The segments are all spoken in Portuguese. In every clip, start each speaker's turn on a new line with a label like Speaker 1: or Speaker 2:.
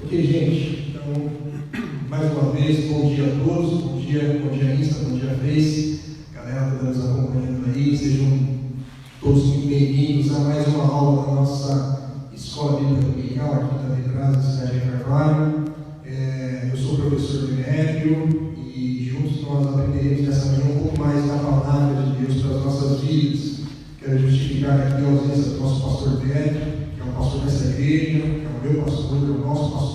Speaker 1: Ok, gente, então, mais uma vez, bom dia a todos, bom dia Insta, bom dia Face, galera que está nos acompanhando aí, sejam todos muito bem-vindos a mais uma aula da nossa Escola Bíblica Dominical, aqui da Vidrasa, da cidade de Carvalho. Eu sou o professor Demétrio e juntos nós aprenderemos nessa manhã um pouco mais da palavra de Deus para as nossas vidas. Quero justificar aqui a ausência do nosso pastor Pedro, que é o pastor dessa igreja, que é o meu pastor, que é o nosso pastor.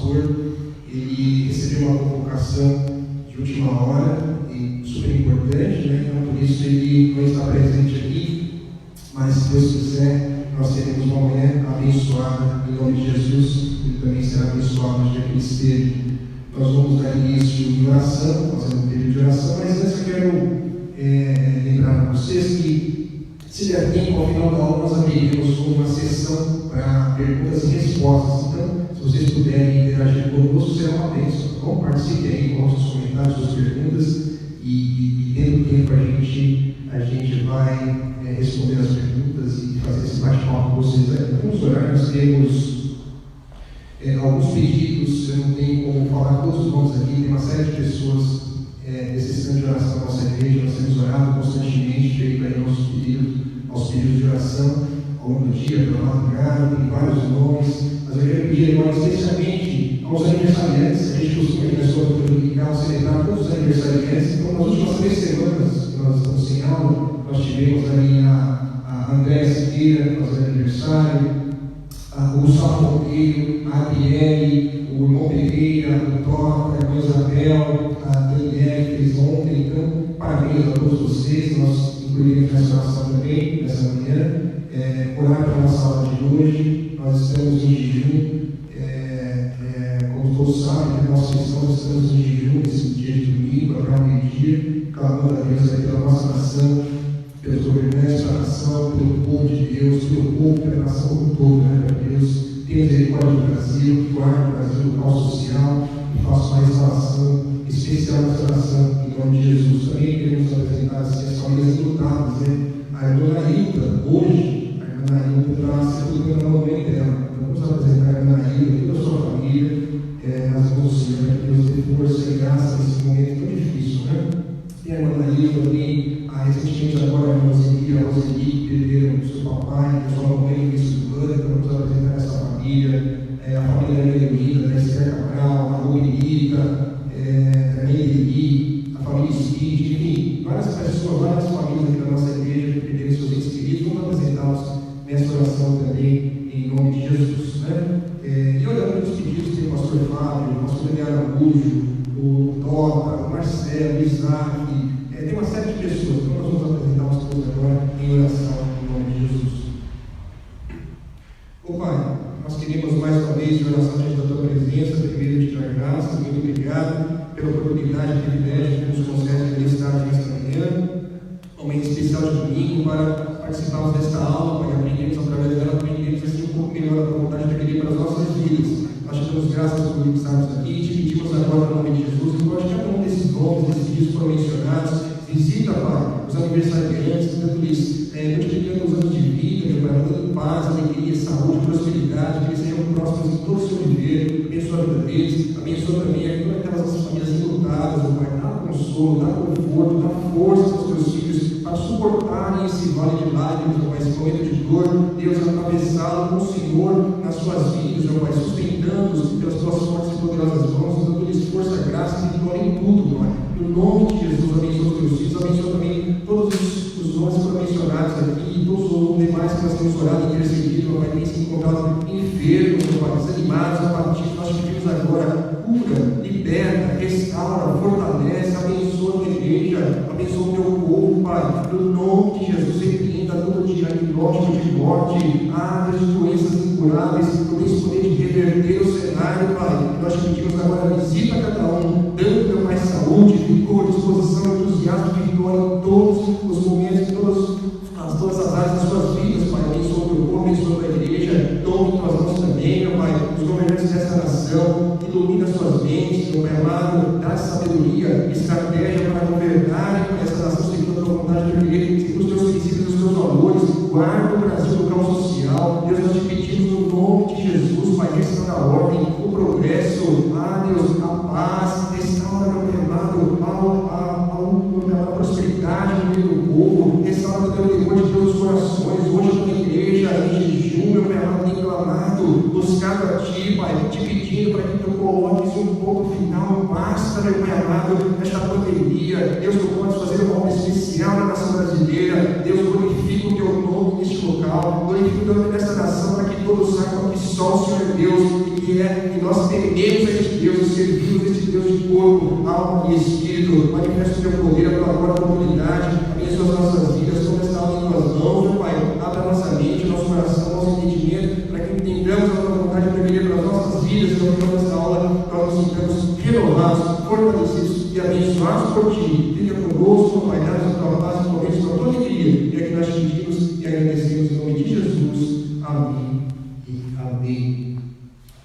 Speaker 1: Ele recebeu uma convocação de última hora, e super importante, né? Então por isso ele não está presente aqui, mas se Deus quiser, nós teremos uma manhã abençoada em nome de Jesus, ele também será abençoado no dia que ele esteve. Nós vamos dar início em oração, fazendo um período de oração, mas antes eu quero lembrar para vocês que, se der tempo, ao final da aula, nós abriremos uma sessão para perguntas e respostas. Então, se vocês puderem interagir conosco, será uma bênção. Então, participem aí com os seus comentários, suas perguntas, e tendo tempo a gente vai responder as perguntas e fazer esse bate-papo com vocês aí. Vamos orar, nós temos alguns pedidos, eu não tenho como falar todos os nomes aqui, tem uma série de pessoas necessitando de oração na nossa igreja, nós temos orado constantemente, feito aí aos pedidos de oração ao longo do dia, pela madrugada, tem vários nomes, mas eu quero pedir agora especialmente aos aniversariantes. A gente costuma aqui na Escola Dominical celebrar todos os aniversariantes. Então, nas últimas 3 semanas que nós estamos sem aula, nós tivemos ali a Andréa Siqueira fazendo aniversário, o Gustavo Monteiro, a Adriele, o irmão Pereira, o Tó, a irmã Isabel, a Daniela que fez ontem. Então, parabéns a todos vocês. Nós incluímos nessa oração também, nessa manhã. Orar pela nossa aula de hoje. Nós estamos em jejum. Como todos sabem, nós estamos em jejum nesse dia de domingo, até o meio-dia, clamando a Deus aí pela nossa nação, pelos governantes da nação, pelo povo de Deus, pelo povo, pela nação como todo, né? Para Deus tenha misericórdia do Brasil, que guarde o Brasil do caos social e faça uma restauração especial nessa nação, em nome de Jesus. Também queremos apresentar as famílias lutadas, né? A irmã Nailda, hoje, a irmã Nailda está sepultando a mamãe dela. Então, vamos apresentar a irmã Nailda, toda a sua família, nas mãos do Senhor, para que Deus dê força e graça nesse momento tão difícil, né? E a irmã Nailda tem, recentemente agora, a irmã Roseli, que perderam o seu papai, a sua mamãe no início do ano. Então, vamos apresentar essa família, a família da Elenida, da Esther Cabral, a Rui Lírica, a Nelly, a família Speed, enfim, várias pessoas, várias famílias aqui da nossa igreja que perderam seus entes queridos. Vamos apresentá-los nessa oração também, em nome de Jesus, né? E olhando para os pedidos, tem o pastor Fábio, o pastor Daniel Araújo, o Tota, o Marcelo, o Isaac, tem uma série de pessoas. Então nós vamos apresentá-los todos agora em oração, em nome de Jesus. Ô Pai, nós queremos mais uma vez em oração diante da Tua presença, primeiro te dar graças, muito obrigado pela oportunidade e privilégio que nos concede estar nesta manhã, momento especial de domingo, para participarmos desta aula, para aprendermos através dela, aprendermos assim um pouco melhor a vontade de Deus para as nossas vidas. Nós te damos graças por estarmos aqui, te pedimos agora no nome de Jesus, que pode cada um desses nomes, desses dias foram mencionados, visita, Pai, os aniversariantes, dando-lhes, multiplicando os anos de vida, meu Pai, dando paz, alegria, saúde, prosperidade, que eles sejam próximos em todo o seu viver, abençoa a vida deles, abençoa também todas aquelas famílias enlutadas, meu Pai, dá consolo, dá conforto, dá força aos teus filhos, para suportarem esse vale de lágrimas, meu Pai, esse momento de dor, Deus, atravessá-lo com o Senhor nas suas vidas, meu Pai, sustentando-os pelas tuas fortes e poderosas mãos, dando-lhes força, graça e vitória em tudo, Pai. No nome de Jesus, abençoa os teus filhos, abençoa também todos os nomes que foram mencionados aqui, e todos os demais que nós temos orado e intercedido, meu Pai, tem se encontrado enfermos, meu Pai, desanimados, abatidos. Nós pedimos agora cura, liberta, restaura, fortalece, abençoa a tua igreja, abençoa o teu povo, Pai. No nome de Jesus, repreenda todo diagnóstico de morte, áreas de doenças incuráveis, por esse poder de reverter o cenário, Pai. Nós te pedimos agora, visita cada um, dando, meu Pai, saúde, vigor, disposição, entusiasmo e vitória em todos os momentos, em todas as áreas das suas vidas, Pai. Abençoa o teu povo, abençoa a tua igreja, tome em tuas mãos também, meu Pai, os governantes dessa nação, ilumina as suas mentes, meu Pai amado, dá sabedoria, estratégia para governar essa nação segundo a tua vontade de viver, segundo os teus princípios e os teus valores. Guarda o Brasil do caos social. Deus, nós te pedimos no nome de Jesus, Pai, restaura a ordem, o progresso,
Speaker 2: Ti, Pai, te pedindo para que Tu coloques um ponto final, basta, meu Pai amado, nesta pandemia. Deus, Tu podes fazer uma obra especial na nação brasileira. Deus, glorifica o Teu nome neste local, glorifica o Teu nome nesta nação, para que todos saibam que só o Senhor é Deus, e nós tememos este Deus, e servimos este Deus de corpo, alma e espírito. Manifesta o Teu poder, a Tua glória, a Tua autoridade, abençoa as nossas vidas, como está em Tuas mãos, meu Pai. Abra a nossa mente, nosso coração, nosso entendimento, para que entendamos a Tua vontade primeira para as nossas vidas, e no final desta aula, nós nos sintamos renovados, fortalecidos e abençoados por Ti. Fica conosco, Pai, dá-nos a Tua paz, momentos com a Tua alegria, e é que nós pedimos e agradecemos em nome de Jesus. Amém e amém.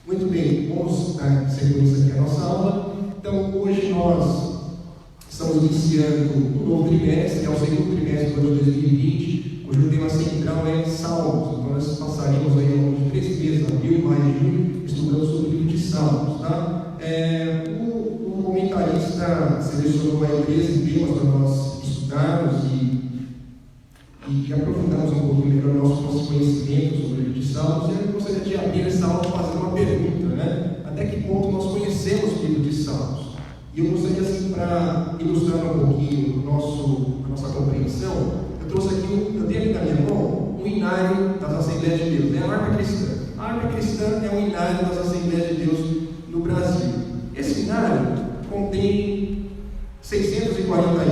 Speaker 2: Muito bem, vamos dar sequência aqui à nossa aula. Então, hoje nós estamos iniciando um novo trimestre, é o segundo trimestre do ano de 2020, cujo tema central é Salmos. Então, nós passaremos aí ao longo de 3 meses, abril, maio e junho, estudando sobre o livro de Salmos. Tá? O comentarista selecionou aí 13 temas para nós estudarmos e aprofundarmos um pouco melhor nosso conhecimento sobre o livro de Salmos. E eu gostaria de abrir essa aula fazendo uma pergunta, né? Até que ponto nós conhecemos o livro de Salmos? E eu gostaria, assim, para ilustrar um pouquinho a nossa compreensão, eu trouxe aqui, eu tenho aqui na minha mão, um inário das Assembleias de Deus, é a harpa cristã. A harpa cristã é um inário das Assembleias de Deus no Brasil. Esse inário contém 640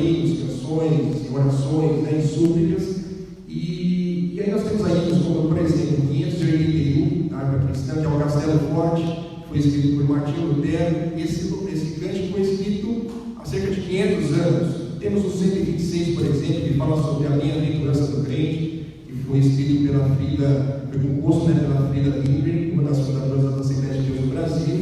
Speaker 2: hinos, canções, orações, né, e súplicas. E aí nós temos aí hinos como, por exemplo, 581, da harpa cristã, que é o Castelo Forte, foi escrito por Martinho Lutero. Esse cântico foi escrito há cerca de 500 anos. Temos o 126, por exemplo, que fala sobre a bem-aventurança do crente, que foi escrito foi composto, né, pela Frida Lindgren, uma das fundadoras da Assembleia de Deus no Brasil.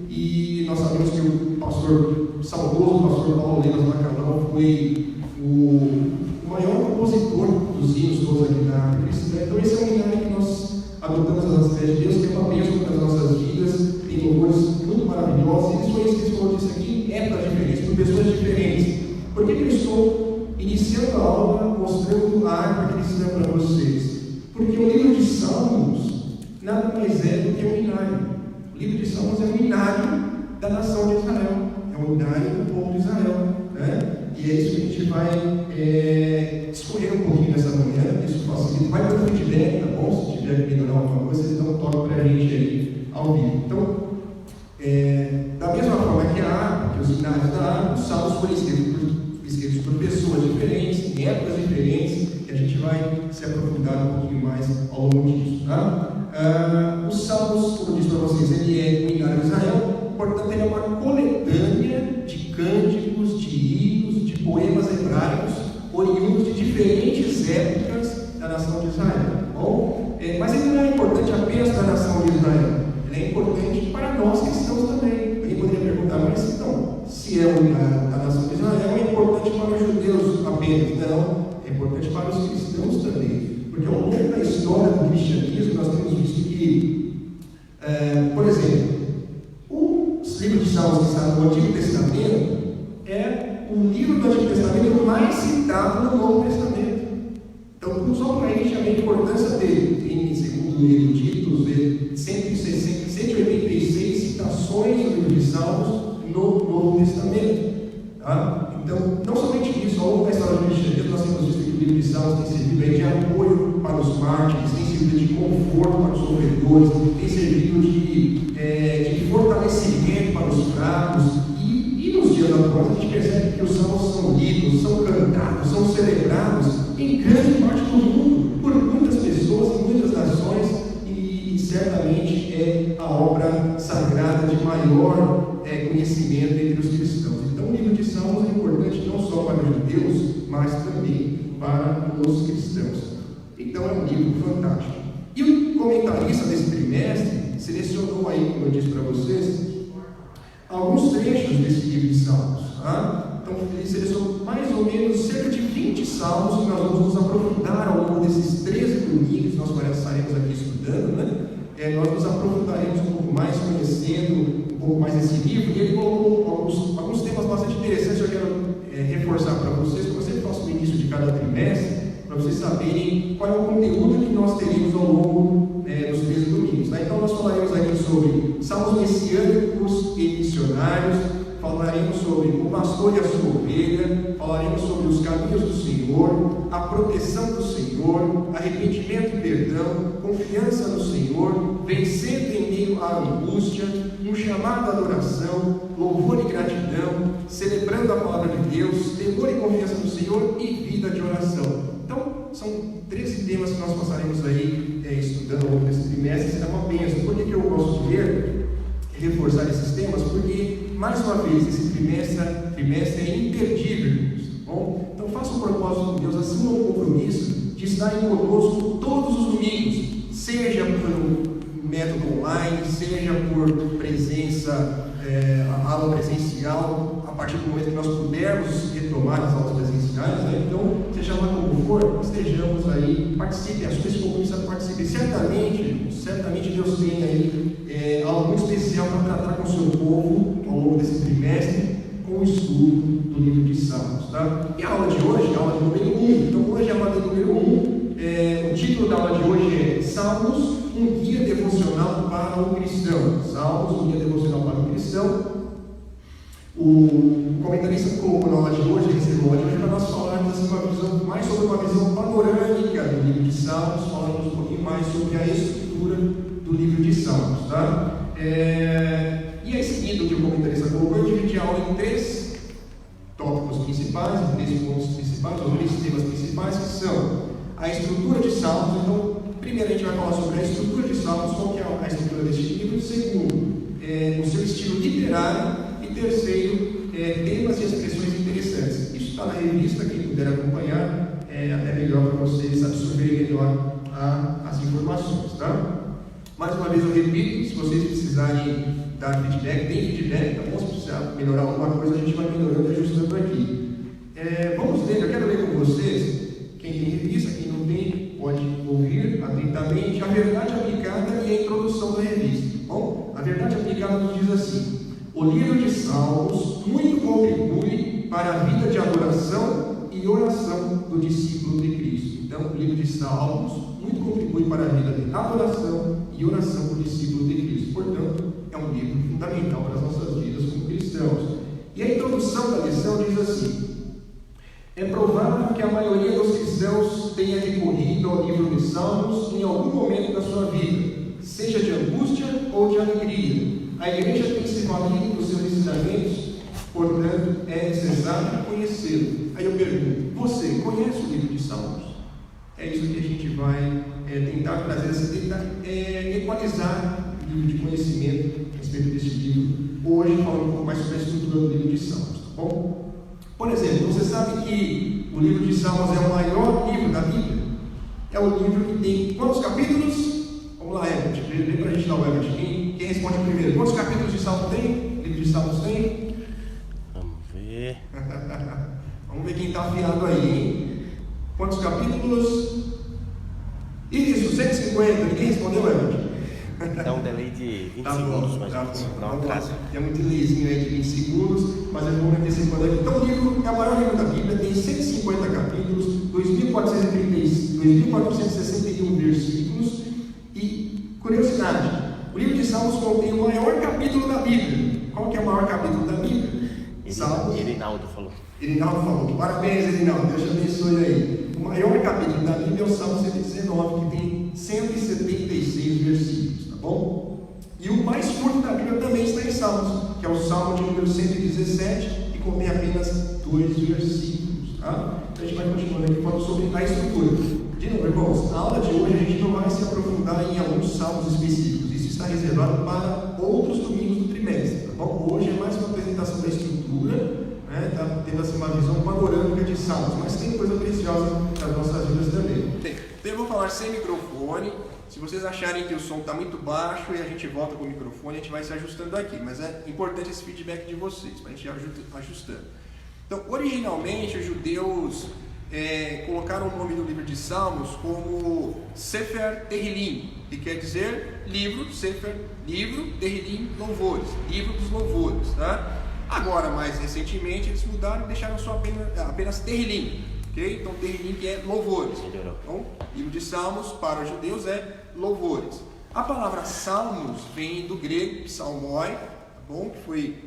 Speaker 2: E nós sabemos que o saudoso pastor Paulo Lemas Macalão foi o maior compositor dos hinos todos aqui da harpa cristã. Então, esse é um inário que nós adotamos as Assembleias de Deus, que é uma bênção para as nossas vidas. Tem louvores muito maravilhosos. Eles foram escritos, como eu disse aqui, épocas diferentes, por pessoas diferentes. Por que eu estou iniciando a aula mostrando a harpa cristã para vocês? Porque o livro de Salmos nada mais é do que um inário. O livro de Salmos é um inário da nação de Israel, é um inário do povo de Israel, né? E é isso que a gente vai discorrer um pouquinho nessa manhã. Isso facilita. Vai dar um feedback, tá bom? Se tiver que melhorar alguma coisa, vocês dão um toque para a gente aí ao vivo. Então, da mesma forma que a harpa, que os inários da harpa, os salmos foram escritos por pessoas diferentes, em épocas diferentes, que a gente vai se aprofundar um pouquinho mais ao longo disso. Tá? Os salmos, como eu disse para vocês, ele é um inário de Israel, portanto, ele é uma coletânea de cânticos, de hinos, de poemas hebraicos, oriundos de diferentes épocas da nação de Israel. Bom, mas ele não é importante apenas para a nação de Israel. Ele é importante para nós cristãos também. Alguém poderia perguntar, mas então, se é a nação de Israel, é importante para os judeus apenas? Não, é importante para os cristãos também. Porque ao longo da história do cristianismo, nós temos visto que, por exemplo, o livro de Salmos que está no Antigo Testamento é o livro do Antigo Testamento mais citado no Novo Testamento. Então, só para a gente a importância dele, tem, segundo o livro de Títulos, 186 citações do livro de Salmos no Novo Testamento. Tá? Então, não somente isso, ao longo da história do cristianismo, nós temos visto que o livro de Salmos tem servido de apoio para os mártires, tem servido de conforto para os sofredores, tem servido de fortalecimento para os fracos. E nos dias atuais, a gente percebe que os salmos são lidos, são cantados, são celebrados em grande parte do mundo, por muitas pessoas, em muitas nações, e certamente é a obra sagrada de maior conhecimento entre os cristãos. Então, o livro de Salmos é importante não só para os judeus, mas também para os cristãos. Então, é um livro fantástico. E o comentarista desse trimestre selecionou aí, como eu disse para vocês, alguns trechos desse livro de Salmos. Tá? Então, ele selecionou mais ou menos cerca de 20 salmos que nós vamos nos aprofundar ao longo desses 13 domingos. Nós estaremos aqui estudando, né? Nós nos aprofundaremos um pouco mais, conhecendo um pouco mais esse livro. E ele colocou alguns temas bastante interessantes. Eu quero reforçar para vocês, como eu sempre faço no início de cada trimestre, para vocês saberem qual é o conteúdo que nós teremos ao longo dos 13 domingos. Tá? Então nós falaremos aqui sobre salmos messiânicos e missionários, falaremos sobre o pastor e a sua ovelha, falaremos sobre os caminhos do Senhor, a proteção do Senhor, arrependimento e perdão, confiança no Senhor, vencendo em meio à angústia, um chamado à adoração, louvor e gratidão, celebrando a palavra de Deus, temor e confiança no Senhor e vida de oração. Então, são 13 temas que nós passaremos aí estudando ao longo desse trimestre. Será uma bênção. Por que eu gosto de ler e reforçar esses temas? Porque, mais uma vez, esse trimestre é imperdível, tá bom? Então, faça um propósito com Deus, assuma um compromisso de estar conosco todos os domingos, seja por método online, seja por presença, aula presencial, a partir do momento que nós pudermos retomar as aulas presenciais, né? Então, seja lá como for, estejamos aí, participe, assuma esse compromisso, participe. Certamente Deus tem aí algo muito especial para tratar com o seu povo ao longo desse trimestre, com o estudo do livro de Salmos, tá? E a aula de hoje é a aula de número 1. Então, hoje é a aula de número 1. O título da aula de hoje é Salmos, um guia devocional para o cristão. Salmos, um guia devocional para o cristão. O comentarista colocou na aula de hoje, para nós falarmos assim, mais sobre uma visão panorâmica do livro de Salmos, falando um pouquinho mais sobre a estrutura do livro de Salmos, tá? E aí, seguindo o que o comentarista colocou, eu dividi a aula em 3 tópicos principais, em 3 pontos principais, ou 3 temas principais, que são a estrutura de Salmos. Então, primeiro a gente vai falar sobre a estrutura de Salmos, qual que é a estrutura deste livro. Segundo, o seu estilo literário. E terceiro, temas e expressões interessantes. Isso está na revista, quem puder acompanhar, é até melhor para vocês absorverem melhor as informações, tá? Mais uma vez eu repito, se vocês precisarem dar feedback, tem feedback, tá bom? Se precisar melhorar alguma coisa, a gente vai melhorando e ajustando aqui. Vamos ler, eu quero ler com vocês, quem tem revista, quem não tem, pode ouvir atentamente a verdade aplicada e a introdução da revista, tá bom? A verdade aplicada nos diz assim: o livro de Salmos muito contribui para a vida de adoração e oração do discípulo de Cristo. Então, o livro de Salmos muito contribui para a vida de adoração e oração do discípulo de Cristo. Portanto, é um livro fundamental para as nossas vidas como cristãos. E a introdução da lição diz assim: é provável que a maioria dos cristãos tenha recorrido ao livro de Salmos em algum momento da sua vida, seja de angústia ou de alegria. A igreja tem se valido dos seus ensinamentos, portanto, é necessário conhecê-lo. Aí eu pergunto, você conhece o livro de Salmos? É isso que a gente vai tentar trazer, tentar equalizar o nível de conhecimento a respeito desse livro. Hoje, falando um pouco mais sobre a estrutura do livro de Salmos, tá bom? Por exemplo, você sabe que o livro de Salmos é o maior livro da Bíblia? É o livro que tem quantos capítulos? Vamos lá, Herbert, lê para a gente dar o Herbert. Quem responde primeiro? Quantos capítulos de Salmo tem? O livro de Salmos tem?
Speaker 3: Vamos ver.
Speaker 2: Vamos ver quem está afiado aí, hein? Quantos capítulos? Isso, 150. Ninguém respondeu, Herbert?
Speaker 3: Dá um delay de 20 segundos, mais ou menos. Dá um atraso.
Speaker 2: Tem muito delayzinho aí de 20 segundos, mas eu vou antecipando aqui. Então, o livro é o maior livro da Bíblia, tem 150 capítulos, 2.461 versículos. E, curiosidade, o livro de Salmos contém o maior capítulo da Bíblia. Qual que é o maior capítulo da Bíblia? Salmos.
Speaker 3: Erinaldo falou.
Speaker 2: Erinaldo falou. Parabéns, Erinaldo. Deus te abençoe aí. O maior capítulo da Bíblia é o Salmo 119, que tem 176 versículos, tá bom? E o mais curto da Bíblia também está em Salmos, que é o Salmo de número 117, e contém apenas 2 versículos, tá? Então a gente vai continuando aqui falando sobre a estrutura. De novo, irmãos, na aula de hoje a gente não vai se aprofundar em alguns salmos específicos. Isso está reservado para outros domingos do trimestre, tá bom? Hoje é mais uma apresentação da estrutura, né? Tá tendo assim uma visão panorâmica de salmos, mas tem coisa preciosa nas nossas vidas também. Bem, então eu vou falar sem microfone. Se vocês acharem que o som está muito baixo e a gente volta com o microfone, a gente vai se ajustando aqui. Mas é importante esse feedback de vocês, para a gente ir ajustando. Então, originalmente, os judeus colocaram o nome do livro de Salmos como Sefer Tehillim, que quer dizer livro, Sefer, livro, Tehillim, louvores, livro dos louvores, tá? Agora, mais recentemente, eles mudaram e deixaram só apenas Tehillim, ok? Então, Tehillim que é louvores. Então, livro de Salmos para os judeus é louvores. A palavra salmos vem do grego psalmoi, tá bom? Que foi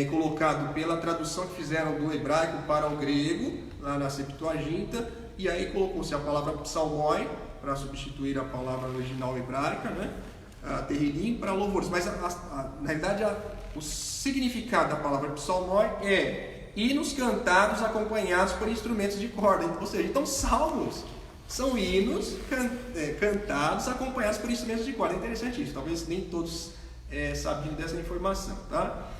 Speaker 2: colocado pela tradução que fizeram do hebraico para o grego, lá na Septuaginta, e aí colocou-se a palavra psalmoi para substituir a palavra original hebraica, né? Terrilim, para louvores. Mas na realidade o significado da palavra psalmoi é hinos cantados acompanhados por instrumentos de corda. Ou seja, então salmos são hinos cantados acompanhados por instrumentos de corda. É interessante isso, talvez nem todos sabiam dessa informação, tá?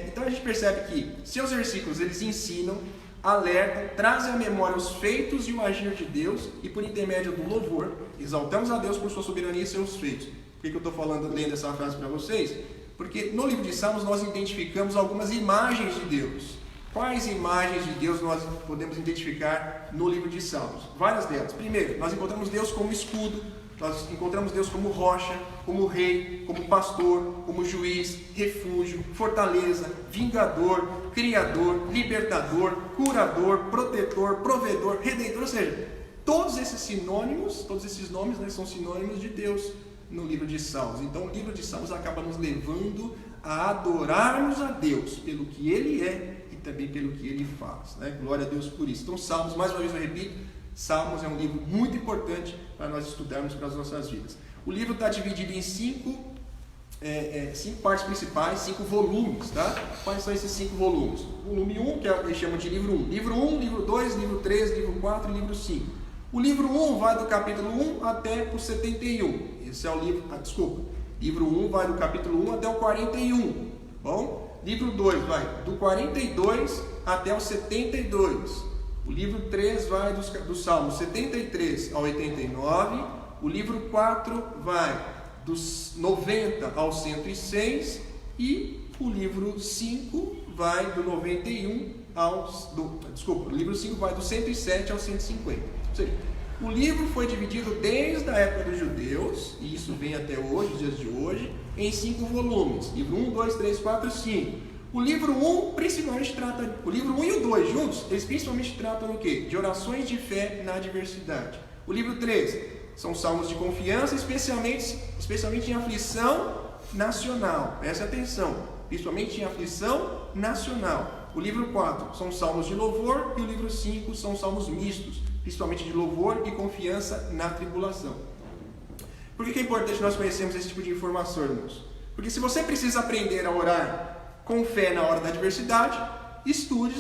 Speaker 2: Então a gente percebe que seus versículos eles ensinam, alertam, trazem à memória os feitos e o agir de Deus, e por intermédio do louvor exaltamos a Deus por sua soberania e seus feitos. Por que eu estou lendo essa frase para vocês? Porque no livro de Salmos nós identificamos algumas imagens de Deus. Quais imagens de Deus nós podemos identificar no livro de Salmos? Várias delas. Primeiro, nós encontramos Deus como escudo, nós encontramos Deus como rocha, como rei, como pastor, como juiz, refúgio, fortaleza, vingador, criador, libertador, curador, protetor, provedor, redentor. Ou seja, todos esses nomes, né, são sinônimos de Deus no livro de Salmos. Então o livro de Salmos acaba nos levando a adorarmos a Deus pelo que Ele é e também pelo que Ele faz, né? Glória a Deus por isso. Então Salmos, mais uma vez eu repito, Salmos é um livro muito importante para nós estudarmos para as nossas vidas. O livro está dividido em cinco partes principais, 5 volumes, tá? Quais são esses 5 volumes? O volume 1, que eles chamam de livro 1. Livro 1, livro 2, livro 3, livro 4 e livro 5. O livro 1 vai do capítulo 1 até o 71. Esse é o livro, livro 1 vai do capítulo 1 até o 41, bom? Livro 2 vai do 42 até o 72. O livro 3 vai do Salmo 73 ao 89. O livro 4 vai dos 90 ao 106. E o livro 5 vai do 91 o livro 5 vai do 107 ao 150. Ou seja, o livro foi dividido desde a época dos judeus, e isso vem até hoje, os dias de hoje, em 5 volumes. Livro 1, 2, 3, 4, 5. O livro 1 principalmente trata, o livro 1 e o 2 juntos, eles principalmente tratam o quê? De orações de fé na adversidade. O livro 3 são salmos de confiança, especialmente em aflição nacional. Preste atenção, principalmente em aflição nacional. O livro 4 são salmos de louvor e o livro 5 são salmos mistos, principalmente de louvor e confiança na tribulação. Por que é importante nós conhecermos esse tipo de informação, irmãos? Porque se você precisa aprender a orar com fé na hora da adversidade, estude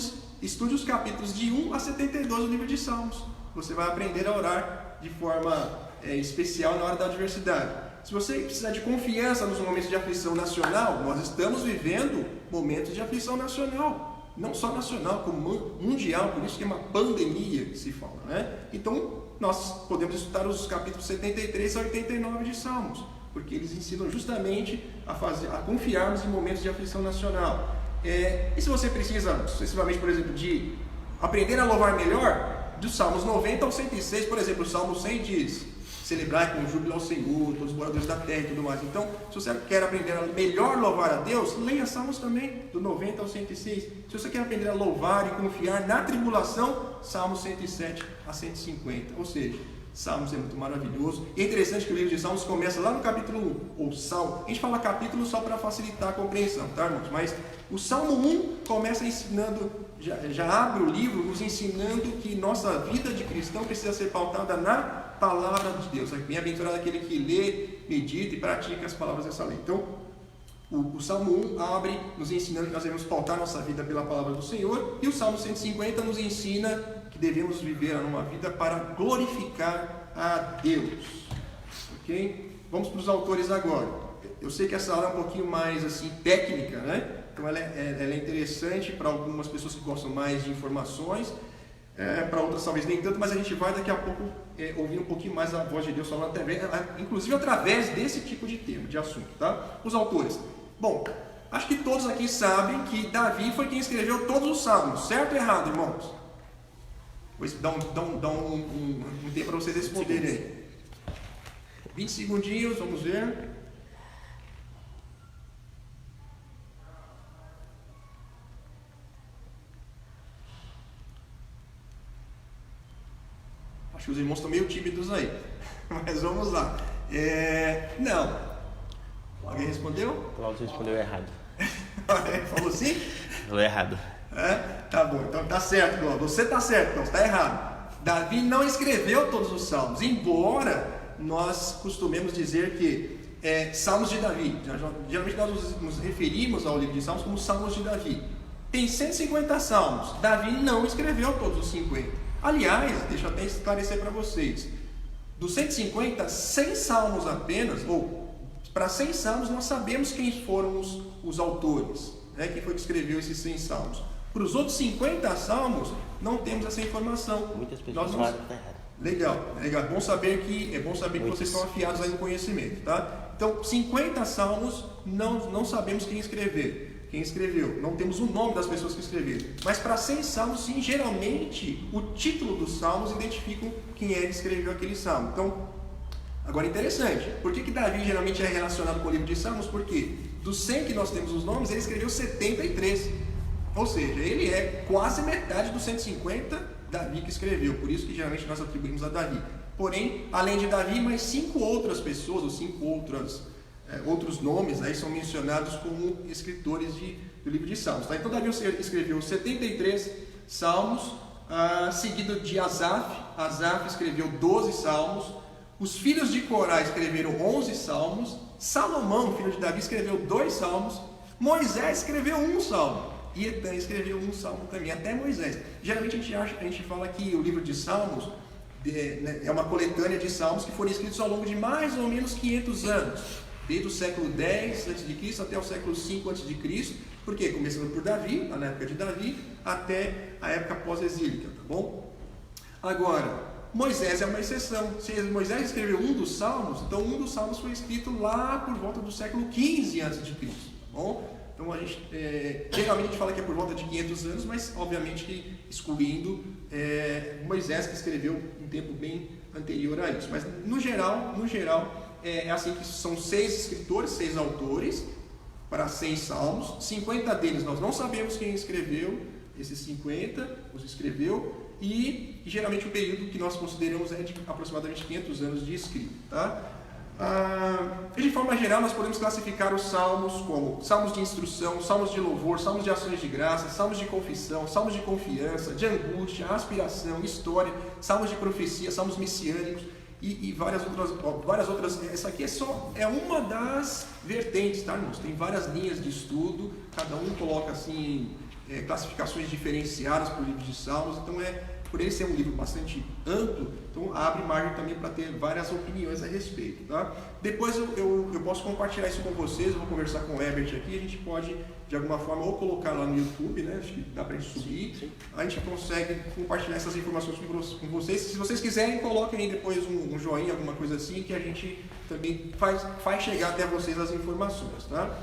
Speaker 2: os capítulos de 1 a 72 do livro de Salmos. Você vai aprender a orar de forma especial na hora da adversidade. Se você precisar de confiança nos momentos de aflição nacional, nós estamos vivendo momentos de aflição nacional. Não só nacional, como mundial, por isso que é uma pandemia que se fala, né? Então, nós podemos estudar os capítulos 73 a 89 de Salmos, porque eles ensinam justamente a confiarmos em momentos de aflição nacional. E se você precisa, excessivamente, por exemplo, de aprender a louvar melhor, dos Salmos 90 ao 106, por exemplo, o Salmo 100 diz: celebrar com júbilo ao Senhor, todos os moradores da terra e tudo mais. Então, se você quer aprender a melhor louvar a Deus, leia Salmos também, do 90 ao 106. Se você quer aprender a louvar e confiar na tribulação, Salmos 107 a 150. Ou seja, Salmos é muito maravilhoso. E é interessante que o livro de Salmos começa lá no capítulo 1, ou Salmo. A gente fala capítulo só para facilitar a compreensão, tá, irmãos? Mas o Salmo 1 começa ensinando, já abre o livro nos ensinando que nossa vida de cristão precisa ser pautada na palavra de Deus. Bem-aventurado aquele que lê, medita e pratica as palavras dessa lei. Então, o Salmo 1 abre nos ensinando que nós devemos pautar nossa vida pela palavra do Senhor, e o Salmo 150 nos ensina que devemos viver uma vida para glorificar a Deus. Ok? Vamos para os autores agora. Eu sei que essa aula é um pouquinho mais assim, técnica, né? Então ela é interessante para algumas pessoas que gostam mais de informações, para outras talvez nem tanto, mas a gente vai daqui a pouco ouvir um pouquinho mais a voz de Deus falando, inclusive através desse tipo de tema, de assunto, tá? Os autores. Bom, acho que todos aqui sabem que Davi foi quem escreveu todos os salmos, certo ou errado, irmãos? Vou dar um tempo para vocês responderem aí. 20 segundinhos, vamos ver. Acho que os irmãos estão meio tímidos aí, mas vamos lá.
Speaker 4: Não. Alguém respondeu?
Speaker 3: Cláudio respondeu errado.
Speaker 4: Falou sim?
Speaker 3: Falou errado.
Speaker 4: Tá bom, então tá certo, Cláudio. Você tá certo, Cláudio, tá errado. Davi não escreveu todos os salmos, embora nós costumemos dizer que Salmos de Davi. Geralmente nós nos referimos ao livro de Salmos como Salmos de Davi. Tem 150 salmos. Davi não escreveu todos os 50. Aliás, deixa eu até esclarecer para vocês. Dos 150, 100 salmos apenas, ou para 100 salmos nós sabemos quem foram os autores, né? Quem foi que escreveu esses 100 salmos. Para os outros 50 salmos, não temos essa informação.
Speaker 3: Muitas pessoas falam que está errado.
Speaker 4: Legal. É bom saber que vocês estão afiados aí no conhecimento, tá? Então, 50 salmos, não sabemos quem escreveu, não temos o nome das pessoas que escreveram. Mas para 100 salmos, sim, geralmente, o título dos salmos identificam quem é que escreveu aquele salmo. Então, agora interessante, por que Davi geralmente é relacionado com o livro de Salmos? Porque dos 100 que nós temos os nomes, ele escreveu 73. Ou seja, ele é quase metade dos 150 Davi que escreveu, por isso que geralmente nós atribuímos a Davi. Porém, além de Davi, mais 5 outras pessoas, ou 5 outros nomes aí são mencionados como escritores do livro de Salmos. Tá? Então Davi escreveu 73 salmos, seguido de Asaf. Asaf escreveu 12 salmos. Os filhos de Corá escreveram 11 salmos. Salomão, filho de Davi, escreveu 2 salmos. Moisés escreveu 1 salmo. E Etã escreveu 1 salmo também, até Moisés. Geralmente a gente fala que o livro de Salmos é uma coletânea de salmos que foram escritos ao longo de mais ou menos 500 anos, desde o século X a.C. até o século V a.C., porque começando por Davi, na época de Davi, até a época pós-exílica, tá bom? Agora, Moisés é uma exceção. Se Moisés escreveu 1 dos salmos, então 1 dos salmos foi escrito lá por volta do século XV a.C., tá bom? Então geralmente a gente fala que é por volta de 500 anos, mas obviamente que excluindo Moisés, que escreveu um tempo bem anterior a isso. Mas no geral é assim que são 6 escritores, 6 autores para 100 salmos. 50 deles nós não sabemos quem escreveu, esses 50 os escreveu, e geralmente o período que nós consideramos é de aproximadamente 500 anos de escrito, tá? De forma geral, nós podemos classificar os salmos como salmos de instrução, salmos de louvor, salmos de ações de graça, salmos de confissão, salmos de confiança, de angústia, aspiração, história, salmos de profecia, salmos messiânicos e várias outras. Essa aqui é uma das vertentes, tá, irmãos? Tem várias linhas de estudo, cada um coloca assim classificações diferenciadas para o livro de Salmos, então por ele ser um livro bastante amplo, então abre margem também para ter várias opiniões a respeito, tá? Depois eu posso compartilhar isso com vocês, eu vou conversar com o Herbert aqui, a gente pode de alguma forma ou colocar lá no YouTube, né? Acho que dá para a gente subir, sim. A gente consegue compartilhar essas informações com vocês. Se vocês quiserem, coloquem aí depois um joinha, alguma coisa assim, que a gente também faz chegar até vocês as informações, tá?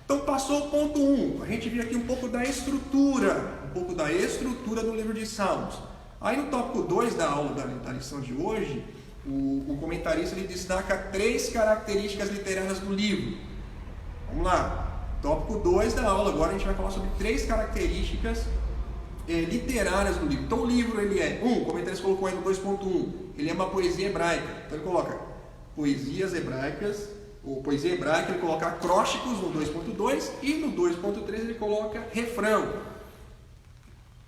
Speaker 4: Então passou o ponto 1, a gente viu aqui um pouco da estrutura do livro de Salmos. Aí no tópico 2 da aula da lição de hoje, o comentarista ele destaca 3 características literárias do livro. Vamos lá, tópico 2 da aula, agora a gente vai falar sobre 3 características literárias do livro. Então o livro ele o comentarista colocou aí no 2.1, ele é uma poesia hebraica, então ele coloca poesias hebraicas, ou poesia hebraica, ele coloca acrósticos no 2.2 e no 2.3 ele coloca refrão.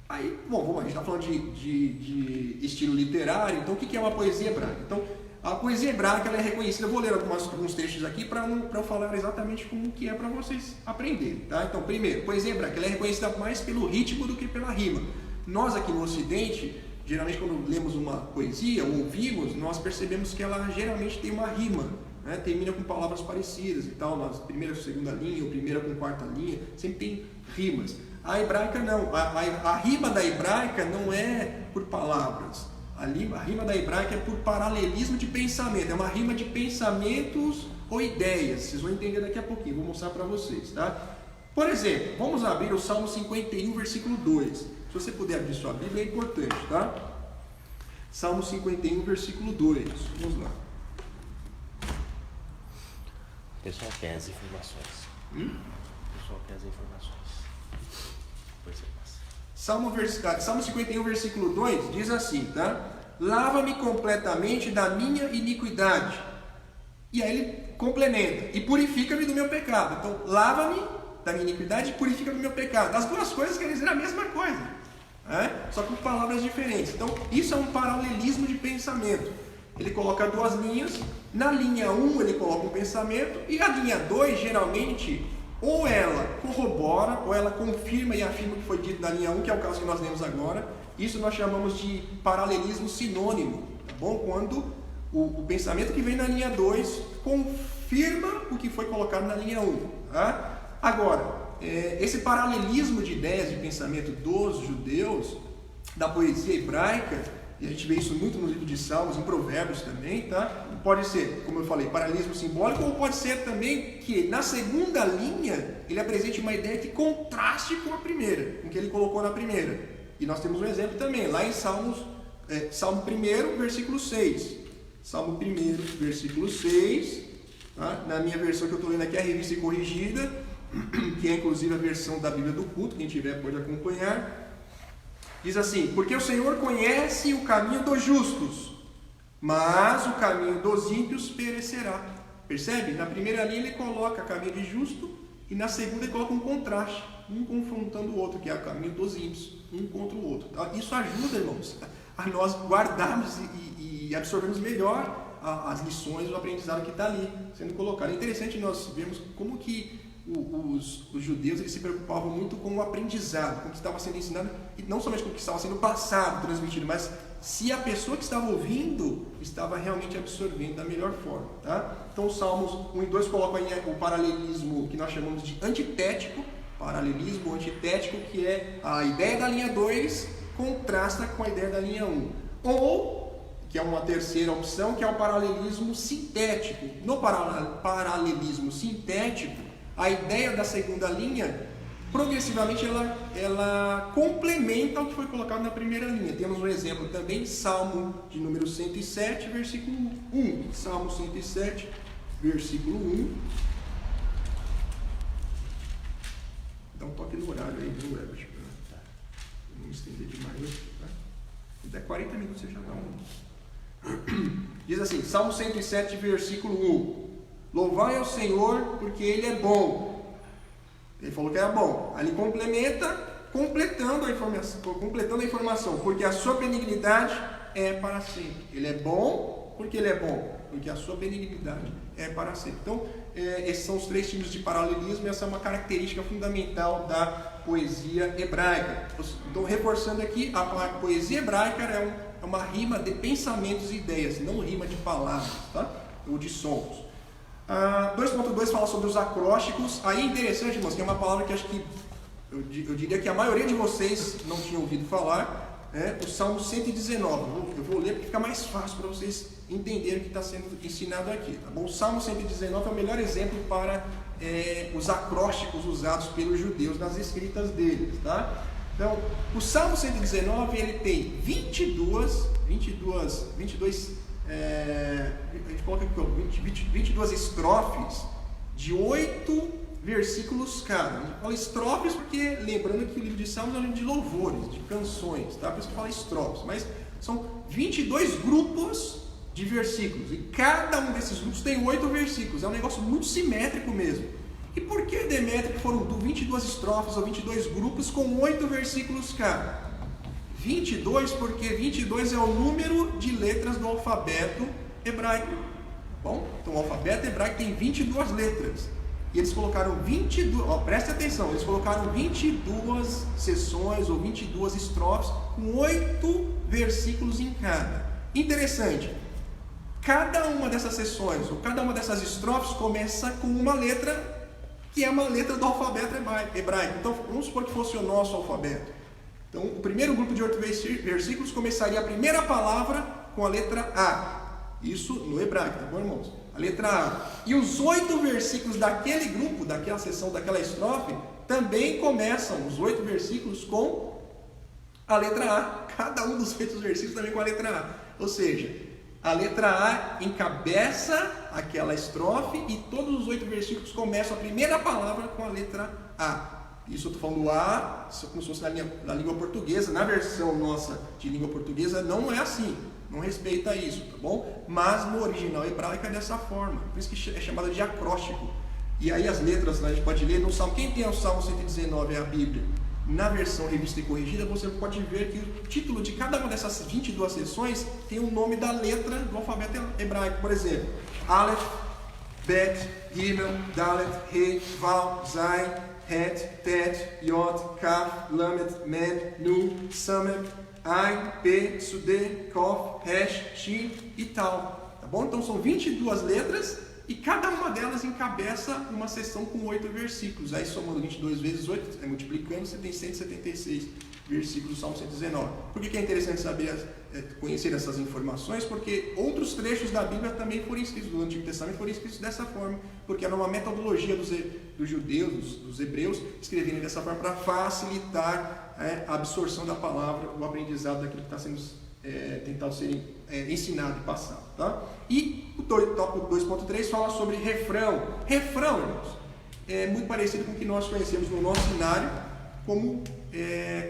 Speaker 4: Aí, a gente está falando de estilo literário, então o que é uma poesia hebraica? Então, a poesia hebraica ela é reconhecida, eu vou ler alguns trechos aqui para eu falar exatamente como que é para vocês aprenderem, tá? Então, primeiro, poesia hebraica ela é reconhecida mais pelo ritmo do que pela rima. Nós aqui no Ocidente, geralmente quando lemos uma poesia ou ouvimos, nós percebemos que ela geralmente tem uma rima, né? Termina com palavras parecidas e tal, na primeira ou segunda linha, ou primeira com quarta linha, sempre tem rimas. A hebraica não, a rima da hebraica não é por palavras, a rima da hebraica é por paralelismo de pensamento, é uma rima de pensamentos ou ideias, vocês vão entender daqui a pouquinho, vou mostrar para vocês, tá? Por exemplo, vamos abrir o Salmo 51, versículo 2, se você puder abrir sua Bíblia é importante, tá? Salmo 51, versículo 2, vamos lá.
Speaker 3: O pessoal quer as informações. O pessoal quer as informações.
Speaker 4: Salmo 51, versículo 2 diz assim, tá? Lava-me completamente da minha iniquidade E aí ele complementa, e purifica-me do meu pecado. Então, lava-me da minha iniquidade e purifica-me do meu pecado. As duas coisas querem dizer a mesma coisa, só com palavras diferentes. Então, isso é um paralelismo de pensamento. Ele coloca duas linhas, na linha 1 ele coloca um pensamento, e a linha 2, geralmente, ou ela corrobora, ou ela confirma e afirma o que foi dito na linha 1, que é o caso que nós lemos agora. Isso nós chamamos de paralelismo sinônimo, tá bom? Quando o pensamento que vem na linha 2 confirma o que foi colocado na linha 1. Tá? Agora, esse paralelismo de ideias de pensamento dos judeus, da poesia hebraica, e a gente vê isso muito no livro de Salmos, em Provérbios também, tá? Pode ser, como eu falei, paralelismo simbólico, ou pode ser também que na segunda linha ele apresente uma ideia que contraste com a primeira, com o que ele colocou na primeira. E nós temos um exemplo também, lá em Salmo 1, versículo 6. Salmo 1, versículo 6, tá? Na minha versão que eu estou lendo aqui, a revista e corrigida, que é inclusive a versão da Bíblia do culto, quem tiver pode acompanhar. Diz assim: porque o Senhor conhece o caminho dos justos, mas o caminho dos ímpios perecerá. Percebe? Na primeira linha ele coloca caminho de justo, e na segunda ele coloca um contraste, um confrontando o outro, que é o caminho dos ímpios, um contra o outro. Isso ajuda, irmãos, a nós guardarmos e absorvermos melhor as lições, o aprendizado que está ali sendo colocado. É interessante nós vermos como que os judeus eles se preocupavam muito com o aprendizado, com o que estava sendo ensinado, e não somente com o que estava sendo passado, transmitido, mas se a pessoa que estava ouvindo estava realmente absorvendo da melhor forma. Tá? Então os Salmos 1 e 2 colocam aí o paralelismo que nós chamamos de antitético, paralelismo antitético, que é a ideia da linha 2 contrasta com a ideia da linha 1. Ou, que é uma terceira opção, que é o paralelismo sintético. No paralelismo sintético, a ideia da segunda linha, progressivamente, ela complementa o que foi colocado na primeira linha. Temos um exemplo também, Salmo de número 107, versículo 1. Salmo 107, versículo 1. Dá um toque no horário aí, viu, Herbert? Pra não estender demais aqui, tá? Se der 40 minutos, você já dá um. Diz assim, Salmo 107, versículo 1. Louvai ao Senhor, porque Ele é bom. Ele falou que era bom. Aí ele completando a informação, porque a sua benignidade é para sempre. Ele é bom, porque Ele é bom, porque a sua benignidade é para sempre. Então, esses são os três tipos de paralelismo, e essa é uma característica fundamental da poesia hebraica. Então, reforçando aqui, a poesia hebraica é uma rima de pensamentos e ideias, não rima de palavras, tá? Ou de sons. 2.2 fala sobre os acrósticos. Aí é interessante, irmãos, que é uma palavra que acho que eu diria que a maioria de vocês não tinha ouvido falar, o Salmo 119. Eu vou ler porque fica mais fácil para vocês entenderem o que está sendo ensinado aqui, tá bom? O Salmo 119 é o melhor exemplo para os acrósticos usados pelos judeus nas escritas deles, tá? Então, o Salmo 119 ele tem 22 a gente coloca aqui 22 estrofes de 8 versículos cada. A gente fala estrofes porque, lembrando que o livro de Salmos é um livro de louvores, de canções, tá? Por isso que fala estrofes, mas são 22 grupos de versículos, e cada um desses grupos tem 8 versículos. É um negócio muito simétrico mesmo. E por que, Demétrio, que foram 22 estrofes ou 22 grupos com 8 versículos cada? 22, porque 22 é o número de letras do alfabeto hebraico. Bom, então o alfabeto hebraico tem 22 letras. E eles colocaram 22, preste atenção, eles colocaram 22 sessões ou 22 estrofes com 8 versículos em cada. Interessante, cada uma dessas sessões ou cada uma dessas estrofes começa com uma letra que é uma letra do alfabeto hebraico. Então vamos supor que fosse o nosso alfabeto. Então, o primeiro grupo de 8 versículos começaria a primeira palavra com a letra A. Isso no hebraico, tá bom, irmãos? A letra A. E os 8 versículos daquele grupo, daquela sessão, daquela estrofe, também começam, os 8 versículos, com a letra A. Cada um dos 8 versículos também com a letra A. Ou seja, a letra A encabeça aquela estrofe e todos os 8 versículos começam a primeira palavra com a letra A. Isso eu estou falando A, como se fosse na língua portuguesa. Na versão nossa de língua portuguesa não é assim. não respeita isso, tá bom? Mas no original hebraico é dessa forma, por isso que é chamado de acróstico. E aí as letras a gente pode ler no Salmo. Quem tem o Salmo 119 é a Bíblia. Na versão revista e corrigida, você pode ver que o título de cada uma dessas 22 seções tem o nome da letra do alfabeto hebraico. Por exemplo, Aleph, Bet, Gimel, Dalet, He, Vav, Zayin, Het, Tet, Yod, Kaf, Lamed, Mem, Nun, Samer, Ain, P, Sudê, Kof, Resh, Shin e Tal. Tá bom? Então são 22 letras e cada uma delas encabeça uma seção com 8 versículos. Aí somando 22 vezes 8, multiplicando, você tem 176 versículos do Salmo 119. Por que é interessante saber, conhecer essas informações? Porque outros trechos da Bíblia também foram escritos, do Antigo Testamento foram escritos dessa forma, porque era uma metodologia dos judeus, dos hebreus, escreverem dessa forma para facilitar a absorção da palavra, o aprendizado daquilo que está sendo tentado ser ensinado e passado. Tá? E o tópico 2.3 fala sobre refrão. Refrão, irmãos, é muito parecido com o que nós conhecemos no nosso cenário como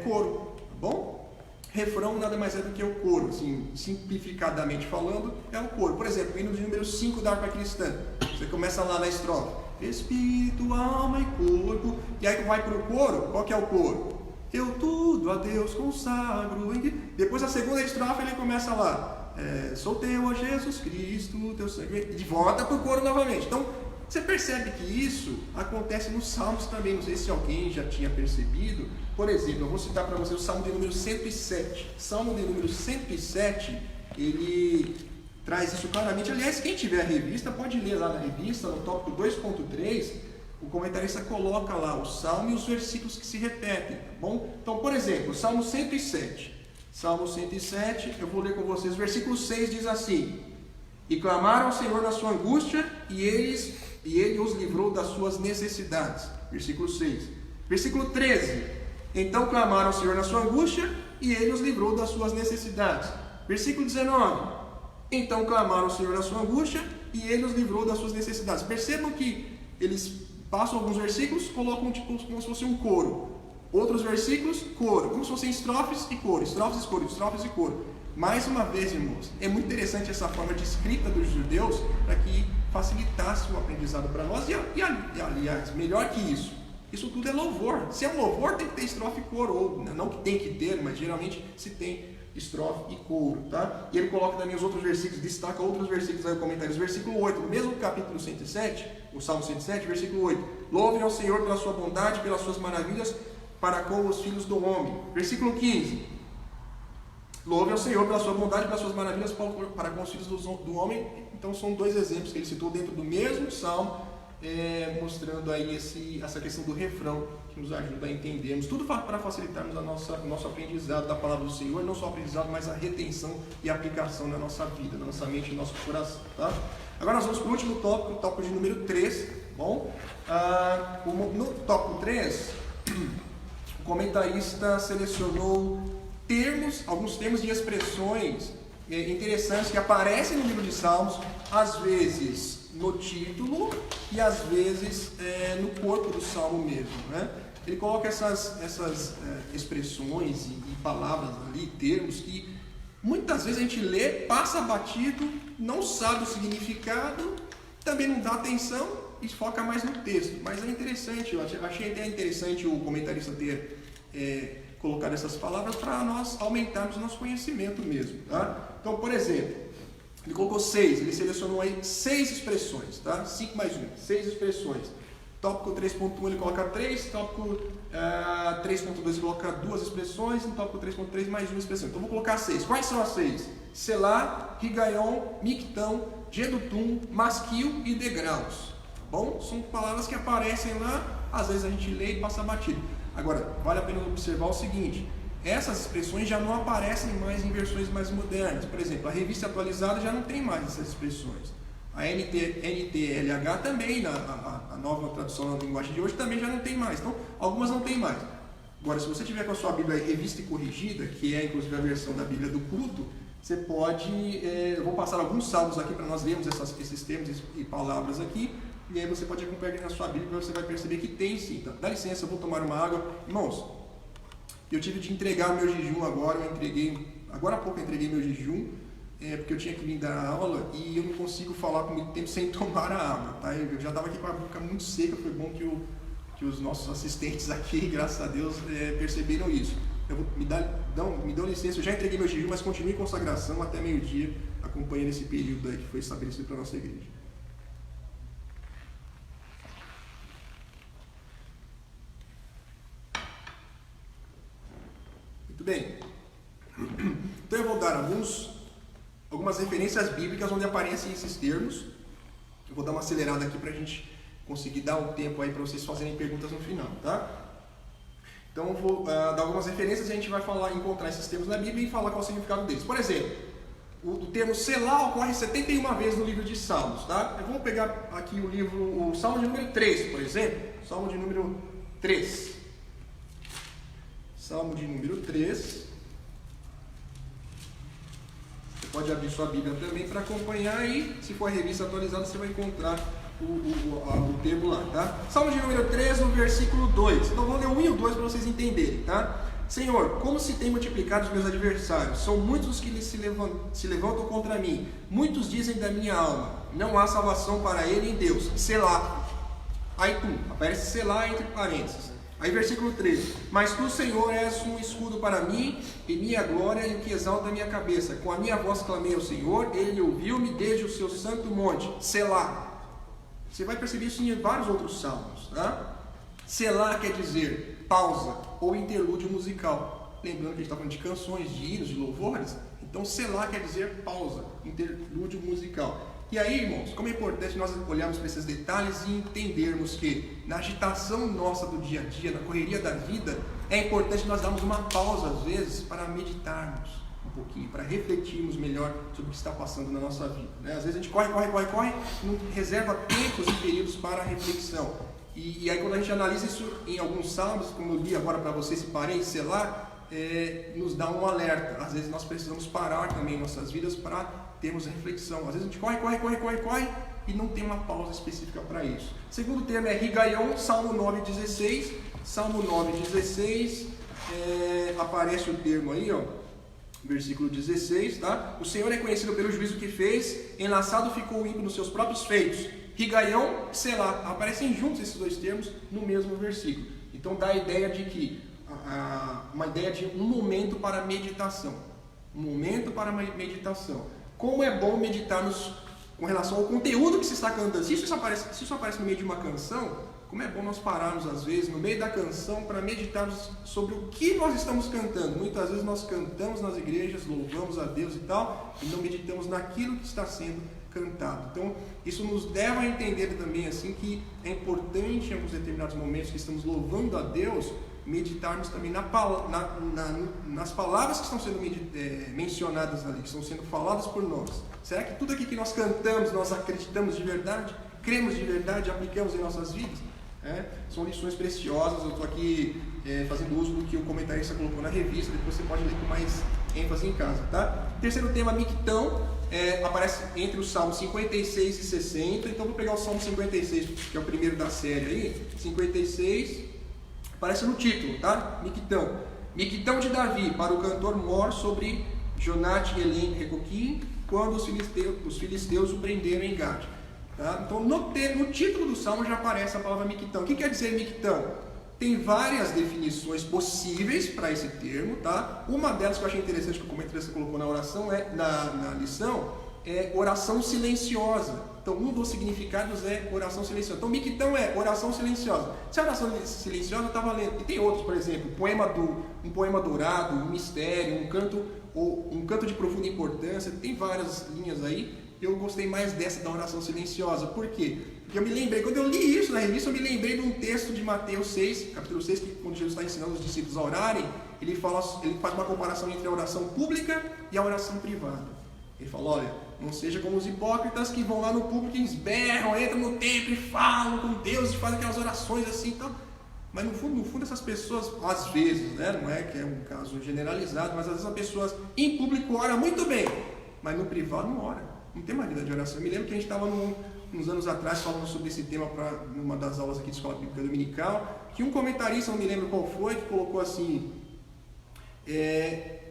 Speaker 4: coro, tá bom? Refrão nada mais é do que o coro, assim, simplificadamente falando, é o coro. Por exemplo, o hino de número 5 da harpa cristã. Você começa lá na estrofe, espírito, alma e corpo, e aí vai para o coro. Qual que é o coro? Eu tudo a Deus consagro. Depois a segunda estrofe ele começa lá, sou teu, ó Jesus Cristo, teu sangue, e volta para o coro novamente. Então, você percebe que isso acontece nos Salmos também. Não sei se alguém já tinha percebido. Por exemplo, eu vou citar para você o Salmo de número 107. Salmo de número 107, ele traz isso claramente. Aliás, quem tiver a revista, pode ler lá na revista, no tópico 2.3, o comentarista coloca lá o Salmo e os versículos que se repetem, tá bom? Então, por exemplo, Salmo 107. Salmo 107, eu vou ler com vocês. O versículo 6 diz assim: e clamaram ao Senhor na sua angústia, e Ele os livrou das suas necessidades. Versículo 6. Versículo 13. Então clamaram ao Senhor na sua angústia, e Ele os livrou das suas necessidades. Versículo 19. Então clamaram ao Senhor na sua angústia, e Ele os livrou das suas necessidades. Percebam que eles passam alguns versículos, colocam tipo como se fosse um coro. Outros versículos, coro. Como se fossem estrofes e coro. Estrofes e coro, estrofes e coro. Mais uma vez, irmãos, é muito interessante essa forma de escrita dos judeus para que facilitasse o aprendizado para nós. E aliás, melhor que isso tudo é louvor. Se é um louvor, tem que ter estrofe e coro. Ou, não que tem que ter, mas geralmente se tem estrofe e coro. Tá? E ele coloca também os outros versículos, destaca outros versículos aí no comentário. Versículo 8, no mesmo capítulo 107, o Salmo 107, versículo 8. Louvem ao Senhor pela sua bondade, pelas suas maravilhas para com os filhos do homem. Versículo 15. Louve ao Senhor pela sua bondade, pelas suas maravilhas para com os filhos do homem. Então são dois exemplos que ele citou dentro do mesmo salmo, mostrando aí essa questão do refrão, que nos ajuda a entendermos, tudo para facilitarmos o nosso aprendizado da palavra do Senhor, não só o aprendizado, mas a retenção e a aplicação na nossa vida, na nossa mente e no nosso coração. Tá? Agora nós vamos para o último tópico, o tópico de número 3. Bom? No tópico 3, o comentarista selecionou alguns termos e expressões interessantes que aparecem no livro de Salmos, às vezes no título e às vezes no corpo do Salmo mesmo, né? Ele coloca essas expressões e palavras ali, termos que muitas vezes a gente lê, passa batido, não sabe o significado, também não dá atenção e foca mais no texto. Mas é interessante, eu achei até interessante o comentarista ter colocar essas palavras para nós aumentarmos nosso conhecimento mesmo, tá? Então, por exemplo, ele colocou 6, ele selecionou aí 6 expressões, tá? 5 mais 1, 6 expressões. Tópico 3.1 ele coloca 3, tópico 3.2 ele coloca 2 expressões, no tópico 3.3 mais 1 expressão. Então, vou colocar 6. Quais são as 6? Selá, Higaion, Mictão, Gedutum, Masquil e Degraus. Tá bom? São palavras que aparecem lá, às vezes a gente lê e passa batido. Agora, vale a pena observar o seguinte: essas expressões já não aparecem mais em versões mais modernas. Por exemplo, a revista atualizada já não tem mais essas expressões. A NTLH também, a nova tradução na linguagem de hoje, também já não tem mais. Então, algumas não tem mais. Agora, se você tiver com a sua Bíblia revista e corrigida, que é inclusive a versão da Bíblia do culto, você pode... eu vou passar alguns salmos aqui para nós lermos esses termos e palavras aqui. E aí você pode acompanhar na sua Bíblia, você vai perceber que tem sim. Então, dá licença, eu vou tomar uma água. Irmãos, eu tive de entregar o meu jejum agora, agora há pouco eu entreguei meu jejum, porque eu tinha que vir dar aula e eu não consigo falar por muito tempo sem tomar a água, tá? Eu já estava aqui com a boca muito seca, foi bom que os nossos assistentes aqui, graças a Deus, perceberam isso. Me dão licença, eu já entreguei meu jejum, mas continue em consagração até meio-dia, acompanhando esse período aí que foi estabelecido para a nossa igreja. Muito bem. Então eu vou dar algumas referências bíblicas onde aparecem esses termos. Eu vou dar uma acelerada aqui para a gente conseguir dar um tempo aí para vocês fazerem perguntas no final, tá? Então eu vou dar algumas referências e a gente vai encontrar esses termos na Bíblia e falar qual é o significado deles. Por exemplo, o termo Selá ocorre 71 vezes no livro de Salmos, tá? Eu vou pegar aqui o Salmo de número 3, por exemplo. Salmo de número 3. Salmo de número 3. Pode abrir sua Bíblia também para acompanhar e, se for a revista atualizada, você vai encontrar o termo lá, tá? Salmo de número 3, no versículo 2. Então, vou ler o 1 e o 2 para vocês entenderem, tá? Senhor, como se tem multiplicado os meus adversários? São muitos os que se levantam contra mim. Muitos dizem da minha alma, não há salvação para ele em Deus. Selá. Aí aparece Selá entre parênteses. Aí versículo 13, mas tu, Senhor, és um escudo para mim, e minha glória e o que exalta a minha cabeça. Com a minha voz clamei ao Senhor, ele ouviu-me desde o seu santo monte. Selá. Você vai perceber isso em vários outros salmos, tá? Selá quer dizer pausa ou interlúdio musical. Lembrando que a gente está falando de canções, de hinos, de louvores. Então Selá quer dizer pausa, interlúdio musical. E aí, irmãos, como é importante nós olharmos para esses detalhes e entendermos que na agitação nossa do dia a dia, na correria da vida, é importante nós darmos uma pausa às vezes para meditarmos um pouquinho, para refletirmos melhor sobre o que está passando na nossa vida, né? Às vezes a gente corre, não reserva tempos e períodos para a reflexão. E aí quando a gente analisa isso em alguns salmos, como eu li agora para vocês, se parei, sei lá, nos dá um alerta. Às vezes nós precisamos parar também em nossas vidas para termos reflexão. Às vezes a gente corre e não tem uma pausa específica para isso. O segundo termo é Higaion, Salmo 9,16. Salmo 9,16, aparece o termo aí, ó, versículo 16, tá? O Senhor é conhecido pelo juízo que fez, enlaçado ficou o ímpio nos seus próprios feitos. Higaion, Selá, aparecem juntos esses dois termos no mesmo versículo. Então dá a ideia de que, uma ideia de um momento para meditação. Um momento para meditação. Como é bom meditarmos com relação ao conteúdo que se está cantando. Se isso aparece no meio de uma canção, como é bom nós pararmos às vezes no meio da canção para meditarmos sobre o que nós estamos cantando. Muitas vezes nós cantamos nas igrejas, louvamos a Deus e tal, e não meditamos naquilo que está sendo cantado. Então, isso nos leva a entender também assim que é importante em alguns determinados momentos que estamos louvando a Deus, meditarmos também nas palavras que estão sendo mencionadas ali, que estão sendo faladas por nós. Será que tudo aqui que nós cantamos, nós acreditamos de verdade, cremos de verdade, aplicamos em nossas vidas? São lições preciosas. Eu estou aqui fazendo uso do que o comentarista colocou na revista, depois você pode ler com mais ênfase em casa, tá? Terceiro tema, Mictão, aparece entre os Salmos 56 e 60, então vou pegar o Salmo 56, que é o primeiro da série aí, 56, aparece no título, tá? Mictão. Mictão de Davi, para o cantor mor sobre Jonate Elém Recoquim, quando os filisteus o prenderam em Gade. Tá? Então, no título do Salmo já aparece a palavra Mictão. O que quer dizer Mictão? Tem várias definições possíveis para esse termo, tá? Uma delas que eu achei interessante que o comentarista colocou na oração, na lição, é oração silenciosa. Então, um dos significados é oração silenciosa. Então, Mictão é oração silenciosa. Se a oração silenciosa está valendo. E tem outros, por exemplo, um poema dourado, um mistério, um canto de profunda importância. Tem várias linhas aí. Eu gostei mais dessa da oração silenciosa. Por quê? Porque eu me lembrei, quando eu li isso na revista, eu me lembrei de um texto de Mateus 6, capítulo 6, que quando Jesus está ensinando os discípulos a orarem, ele faz uma comparação entre a oração pública e a oração privada. Ele fala, olha, não seja como os hipócritas que vão lá no público e esberram, entram no templo e falam com Deus e fazem aquelas orações assim e tal. Mas no fundo essas pessoas, às vezes, né, não é que é um caso generalizado, mas às vezes as pessoas em público oram muito bem, mas no privado não ora. Não tem uma vida de oração. Eu me lembro que a gente estava uns anos atrás falando sobre esse tema numa das aulas aqui de Escola Bíblica Dominical, que um comentarista, não me lembro qual foi, que colocou assim,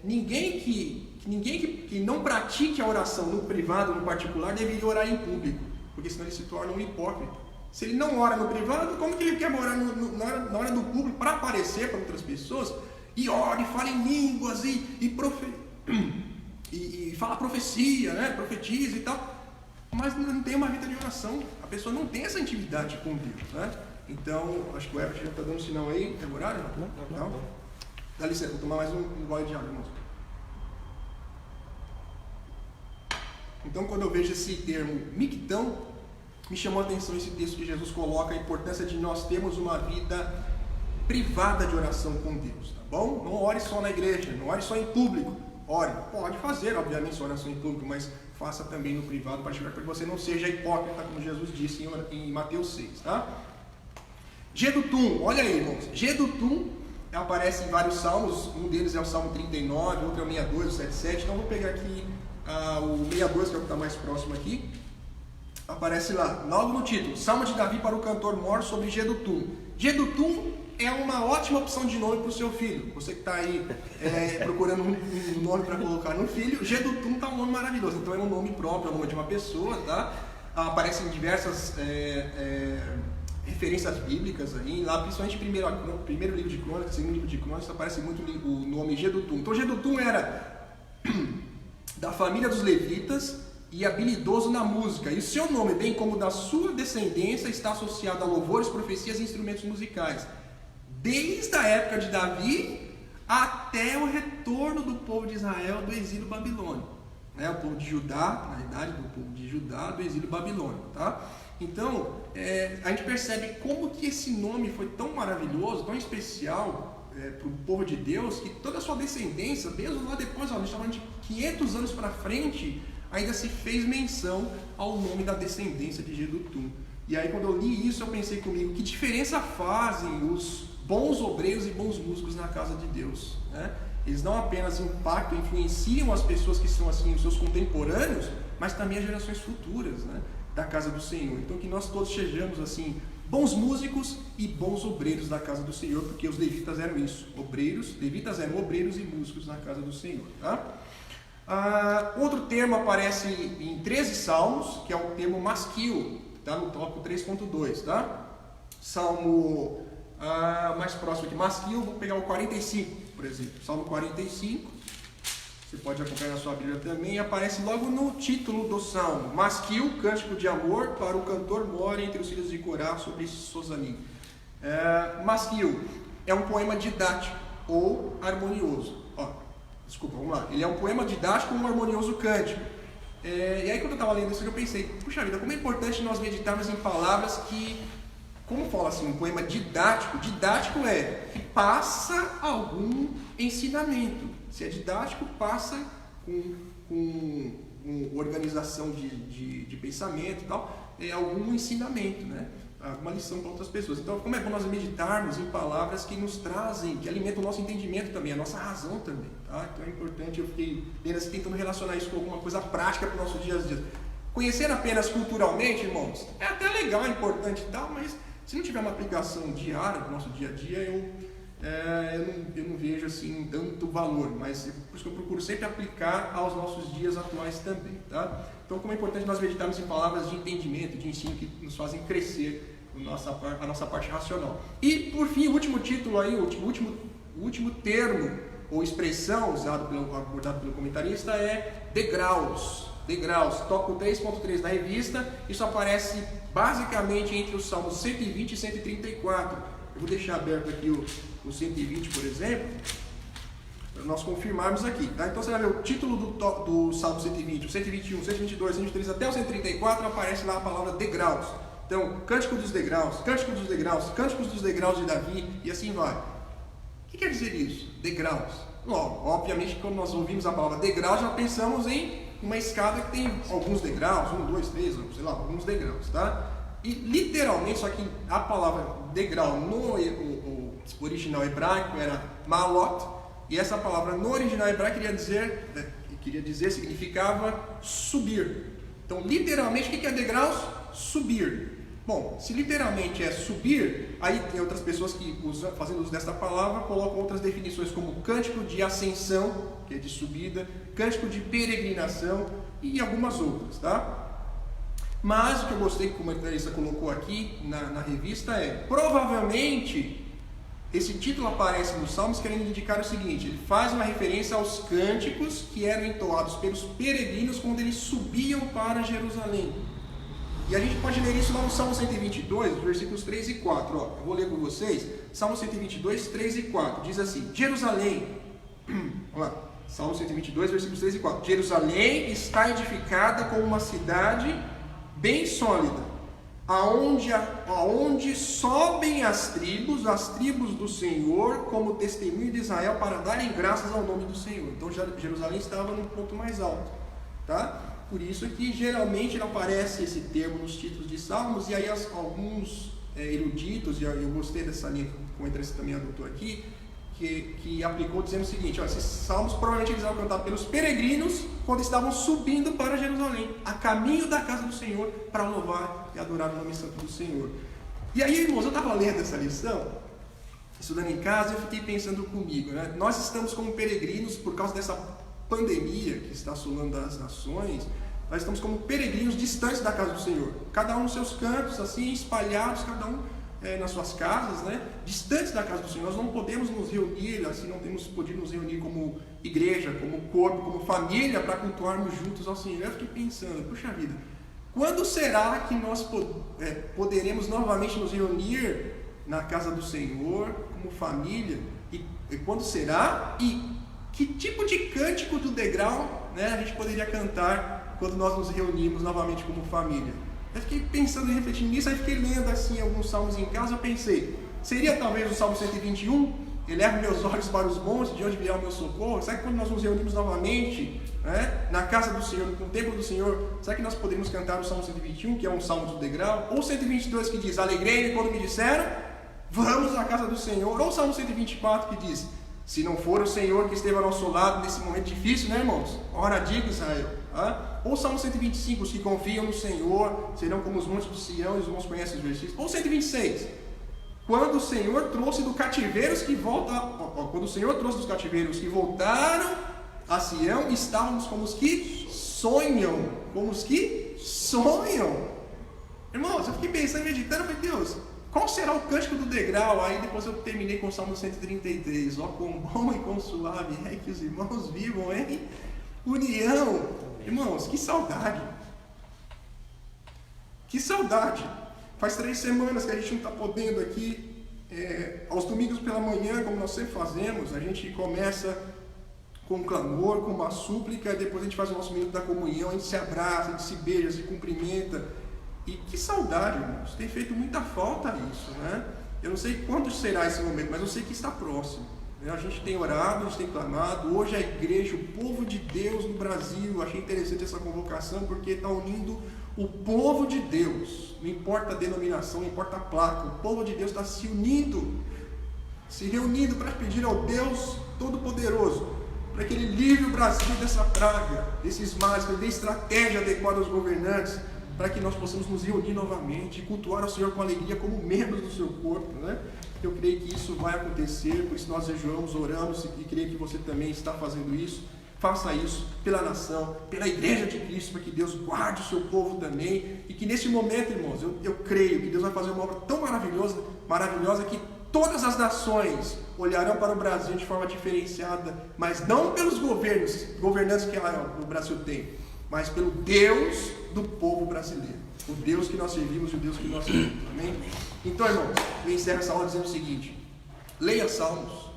Speaker 4: ninguém que não pratique a oração no privado, no particular, deveria orar em público, porque senão ele se torna um hipócrita. Se ele não ora no privado, como que ele quer orar na hora do público para aparecer para outras pessoas? E ora, e fala em línguas, e fala profecia, né? Profetiza e tal, mas não tem uma vida de oração. A pessoa não tem essa intimidade com Deus, né? Então, acho que o Everton já está dando sinal aí. É o horário? Não. Dá licença, vou tomar mais um gole de água, irmãos. Então, quando eu vejo esse termo mictão, me chamou a atenção esse texto que Jesus coloca, a importância de nós termos uma vida privada de oração com Deus, tá bom? Não ore só na igreja, não ore só em público. Ore, pode fazer, obviamente, sua oração em público, mas faça também no privado, particular, para que você não seja hipócrita, como Jesus disse em Mateus 6, tá? Gedutum, olha aí, irmãos. Gedutum aparece em vários salmos, um deles é o Salmo 39, outro é o 62, o 77. Então, vou pegar aqui o 62, que é o que está mais próximo aqui. Aparece lá, logo no título, Salmo de Davi para o cantor mor sobre Gedutum. Gedutum é uma ótima opção de nome para o seu filho. Você que está aí procurando um nome para colocar no filho, Gedutum está um nome maravilhoso. Então é um nome próprio, é o nome de uma pessoa, tá? Aparece em diversas referências bíblicas aí, lá principalmente primeiro livro de Crônicas, segundo livro de Crônicas, aparece muito o nome Gedutum. Então Gedutum era da família dos levitas e habilidoso na música, e o seu nome, bem como da sua descendência, está associado a louvores, profecias e instrumentos musicais, desde a época de Davi até o retorno do povo de Israel do exílio babilônico, né? O povo de Judá, na verdade, do povo de Judá do exílio babilônico, tá? Então, a gente percebe como que esse nome foi tão maravilhoso, tão especial para o povo de Deus, que toda a sua descendência, mesmo lá depois, a gente está falando de 500 anos para frente, ainda se fez menção ao nome da descendência de Gedutum. E aí, quando eu li isso, eu pensei comigo, que diferença fazem os bons obreiros e bons músicos na casa de Deus, né? Eles não apenas impactam, influenciam as pessoas que são assim, os seus contemporâneos, mas também as gerações futuras, né, da casa do Senhor. Então, que nós todos sejamos assim, bons músicos e bons obreiros da casa do Senhor, porque os levitas eram isso, levitas eram obreiros e músicos na casa do Senhor, tá? Outro termo aparece em 13 salmos, que é o termo masquil, tá? No tópico 3.2, tá? Salmo mais próximo aqui, masquil, vou pegar o 45, por exemplo. Salmo 45, você pode acompanhar na sua Bíblia também, aparece logo no título do salmo, masquil, cântico de amor para o cantor mor entre os filhos de Corá sobre Sosanim. Masquil é um poema didático ou harmonioso. Desculpa, vamos lá. Ele é um poema didático ou um harmonioso cântico. E aí, quando eu estava lendo isso, eu pensei, puxa vida, como é importante nós meditarmos em palavras que, como fala assim, um poema didático. Didático é que passa algum ensinamento. Se é didático, passa com organização de pensamento e tal, algum ensinamento, né? Alguma lição para outras pessoas. Então, como é bom nós meditarmos em palavras que nos trazem, que alimentam o nosso entendimento também, a nossa razão também, tá? Então é importante, eu fiquei tentando relacionar isso com alguma coisa prática para o nosso dia a dia. Conhecer apenas culturalmente, irmãos, é até legal, é importante e tal, mas se não tiver uma aplicação diária para o nosso dia a dia, eu não vejo assim tanto valor, mas é por isso que eu procuro sempre aplicar aos nossos dias atuais também, tá? Então, como é importante nós meditarmos em palavras de entendimento, de ensino que nos fazem crescer a nossa parte racional. E, por fim, o último título aí, o último termo ou expressão abordado pelo comentarista é degraus. Degraus, tópico 3.3 da revista, isso aparece basicamente entre os salmos 120 e 134. Eu vou deixar aberto aqui o 120, por exemplo, para nós confirmarmos aqui, tá? Então você vai ver o título do Salmo 120, o 121, 122, 123 até o 134, aparece lá a palavra degraus. Então, cântico dos degraus, cântico dos degraus, cânticos dos degraus de Davi, e assim vai. O que quer dizer isso? Degraus. Logo, obviamente, quando nós ouvimos a palavra degraus, já pensamos em uma escada que tem alguns degraus, 1, 2, 3, sei lá, alguns degraus, tá? E literalmente, só que a palavra degrau no original hebraico era malot, e essa palavra no original hebraico significava subir. Então, literalmente, o que é degraus? Subir. Bom, se literalmente é subir, aí tem outras pessoas que, fazendo uso dessa palavra, colocam outras definições como cântico de ascensão, que é de subida, cântico de peregrinação e algumas outras, tá? Mas o que eu gostei que o comentarista colocou aqui na revista é, provavelmente, esse título aparece nos Salmos querendo indicar o seguinte: ele faz uma referência aos cânticos que eram entoados pelos peregrinos quando eles subiam para Jerusalém. E a gente pode ler isso lá no Salmo 122, versículos 3 e 4. Ó, eu vou ler com vocês. Salmo 122, 3 e 4. Diz assim: Jerusalém, vamos lá, Salmo 122, versículos 3 e 4. Jerusalém está edificada como uma cidade bem sólida, aonde sobem as tribos do Senhor, como testemunho de Israel, para darem graças ao nome do Senhor. Então Jerusalém estava num ponto mais alto, tá? Por isso que geralmente não aparece esse termo nos títulos de Salmos, e aí alguns eruditos, e eu gostei dessa linha que o comentarista também adotou aqui, que aplicou dizendo o seguinte: ó, esses salmos provavelmente eles eram cantados pelos peregrinos quando estavam subindo para Jerusalém, a caminho da casa do Senhor, para louvar e adorar o nome santo do Senhor. E aí, irmãos, eu estava lendo essa lição, estudando em casa, e eu fiquei pensando comigo, né? Nós estamos como peregrinos por causa dessa pandemia que está assolando as nações. Nós estamos como peregrinos distantes da casa do Senhor, cada um nos seus cantos, assim, espalhados, cada um nas suas casas, né? Distantes da casa do Senhor. Nós não podemos nos reunir, assim, não temos podido nos reunir como igreja, como corpo, como família, para cultuarmos juntos ao Senhor. Eu fiquei pensando, puxa vida, quando será que nós poderemos novamente nos reunir na casa do Senhor, como família? E quando será? E que tipo de cântico do degrau, né, a gente poderia cantar quando nós nos reunimos novamente como família? Eu fiquei pensando e refletindo nisso, aí fiquei lendo assim alguns salmos em casa. Eu pensei, seria talvez o Salmo 121, eleva meus olhos para os montes, de onde virá o meu socorro? Será que quando nós nos reunimos novamente, né, na casa do Senhor, no templo do Senhor, será que nós poderíamos cantar o Salmo 121, que é um salmo do degrau? Ou 122, que diz, alegrei-me quando me disseram, vamos à casa do Senhor? Ou o Salmo 124, que diz, se não for o Senhor que esteve ao nosso lado nesse momento difícil, né, irmãos? Ora, diga Israel. Ou o Salmo 125, os que confiam no Senhor serão como os montes do Sião, e os irmãos conhecem os versículos. Ou 126, quando o Senhor trouxe do cativeiro os que voltam, quando o Senhor trouxe dos cativeiros os que voltaram a Sião, estávamos como os que sonham, como os que sonham. Irmãos, eu fiquei pensando, meditando, falei, Deus, qual será o cântico do degrau? Aí depois eu terminei com o Salmo 133. Ó, quão bom e quão suave é que os irmãos vivam em união. Irmãos, que saudade. Que saudade. Faz 3 semanas que a gente não está podendo aqui, aos domingos pela manhã, como nós sempre fazemos, a gente começa com um clamor, com uma súplica, depois a gente faz o nosso minuto da comunhão, a gente se abraça, a gente se beija, se cumprimenta. E que saudade, irmãos, tem feito muita falta isso, né? Eu não sei quando será esse momento, mas eu sei que está próximo. A gente tem orado, a gente tem clamado. Hoje a igreja, o povo de Deus no Brasil, achei interessante essa convocação, porque está unindo o povo de Deus, não importa a denominação, não importa a placa, o povo de Deus está se unindo, se reunindo para pedir ao Deus Todo-Poderoso, para que Ele livre o Brasil dessa praga, desses males, que Ele dê estratégia adequada aos governantes, para que nós possamos nos reunir novamente e cultuar ao Senhor com alegria como membros do seu corpo, né? Eu creio que isso vai acontecer, por isso nós jejuamos, oramos e creio que você também está fazendo isso. Faça isso pela nação, pela igreja de Cristo, para que Deus guarde o seu povo também, e que nesse momento, irmãos, eu creio que Deus vai fazer uma obra tão maravilhosa que todas as nações olharão para o Brasil de forma diferenciada, mas não pelos governantes que o Brasil tem, mas pelo Deus do povo brasileiro, o Deus que nós servimos e o Deus que nós servimos, amém? Então, irmãos, eu encerro essa aula dizendo o seguinte: leia Salmos,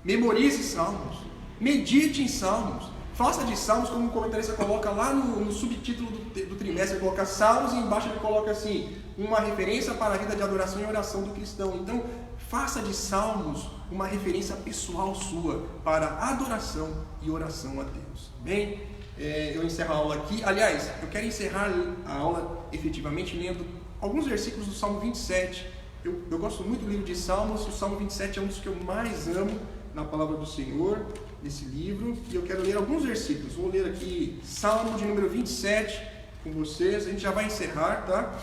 Speaker 4: memorize Salmos, medite em Salmos, faça de Salmos, como o comentarista coloca lá no subtítulo do trimestre, ele coloca Salmos e embaixo ele coloca assim, uma referência para a vida de adoração e oração do cristão. Então, faça de Salmos uma referência pessoal sua para adoração e oração a Deus, amém? Eu encerro a aula aqui. Aliás, eu quero encerrar a aula efetivamente lendo alguns versículos do Salmo 27. Eu gosto muito do livro de Salmos, o Salmo 27 é um dos que eu mais amo na palavra do Senhor, nesse livro, e eu quero ler alguns versículos. Vou ler aqui Salmo de número 27 com vocês, a gente já vai encerrar, tá?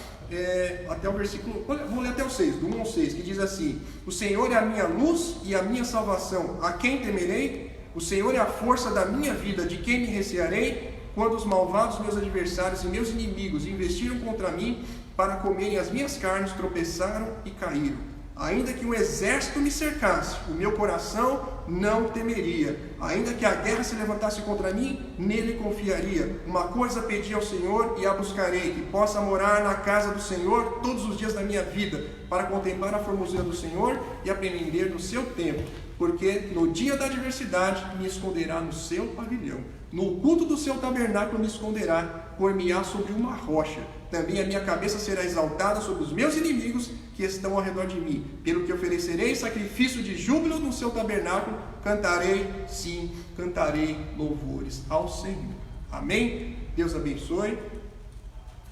Speaker 4: até o versículo, vou ler até o 6, do 1 ao 6, que diz assim: o Senhor é a minha luz e a minha salvação, a quem temerei? O Senhor é a força da minha vida, de quem me recearei? Quando os malvados, meus adversários e meus inimigos investiram contra mim para comerem as minhas carnes, tropeçaram e caíram. Ainda que um exército me cercasse, o meu coração não temeria. Ainda que a guerra se levantasse contra mim, nele confiaria. Uma coisa pedi ao Senhor e a buscarei, que possa morar na casa do Senhor todos os dias da minha vida, para contemplar a formosura do Senhor e aprender do seu templo. Porque no dia da adversidade me esconderá no seu pavilhão. No culto do seu tabernáculo me esconderá, por-me-á sobre uma rocha. Também a minha cabeça será exaltada sobre os meus inimigos que estão ao redor de mim. Pelo que oferecerei sacrifício de júbilo no seu tabernáculo, cantarei, sim, cantarei louvores ao Senhor. Amém? Deus abençoe.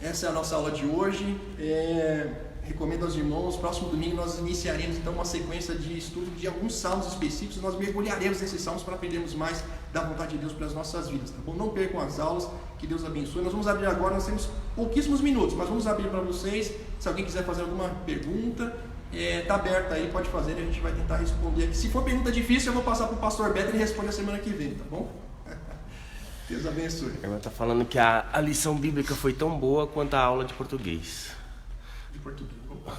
Speaker 4: Essa é a nossa aula de hoje. Recomendo aos irmãos, próximo domingo nós iniciaremos então uma sequência de estudo de alguns salmos específicos. Nós mergulharemos nesses salmos para aprendermos mais da vontade de Deus para as nossas vidas, tá bom? Não percam as aulas, que Deus abençoe. Nós vamos abrir agora, nós temos pouquíssimos minutos, mas vamos abrir para vocês. Se alguém quiser fazer alguma pergunta, está aberta aí, pode fazer, a gente vai tentar responder aqui. Se for pergunta difícil, eu vou passar para o pastor Beto e ele responde a semana que vem, tá bom? Deus abençoe.
Speaker 3: A irmã está falando que a lição bíblica foi tão boa quanto a aula de português.
Speaker 4: De português, opa.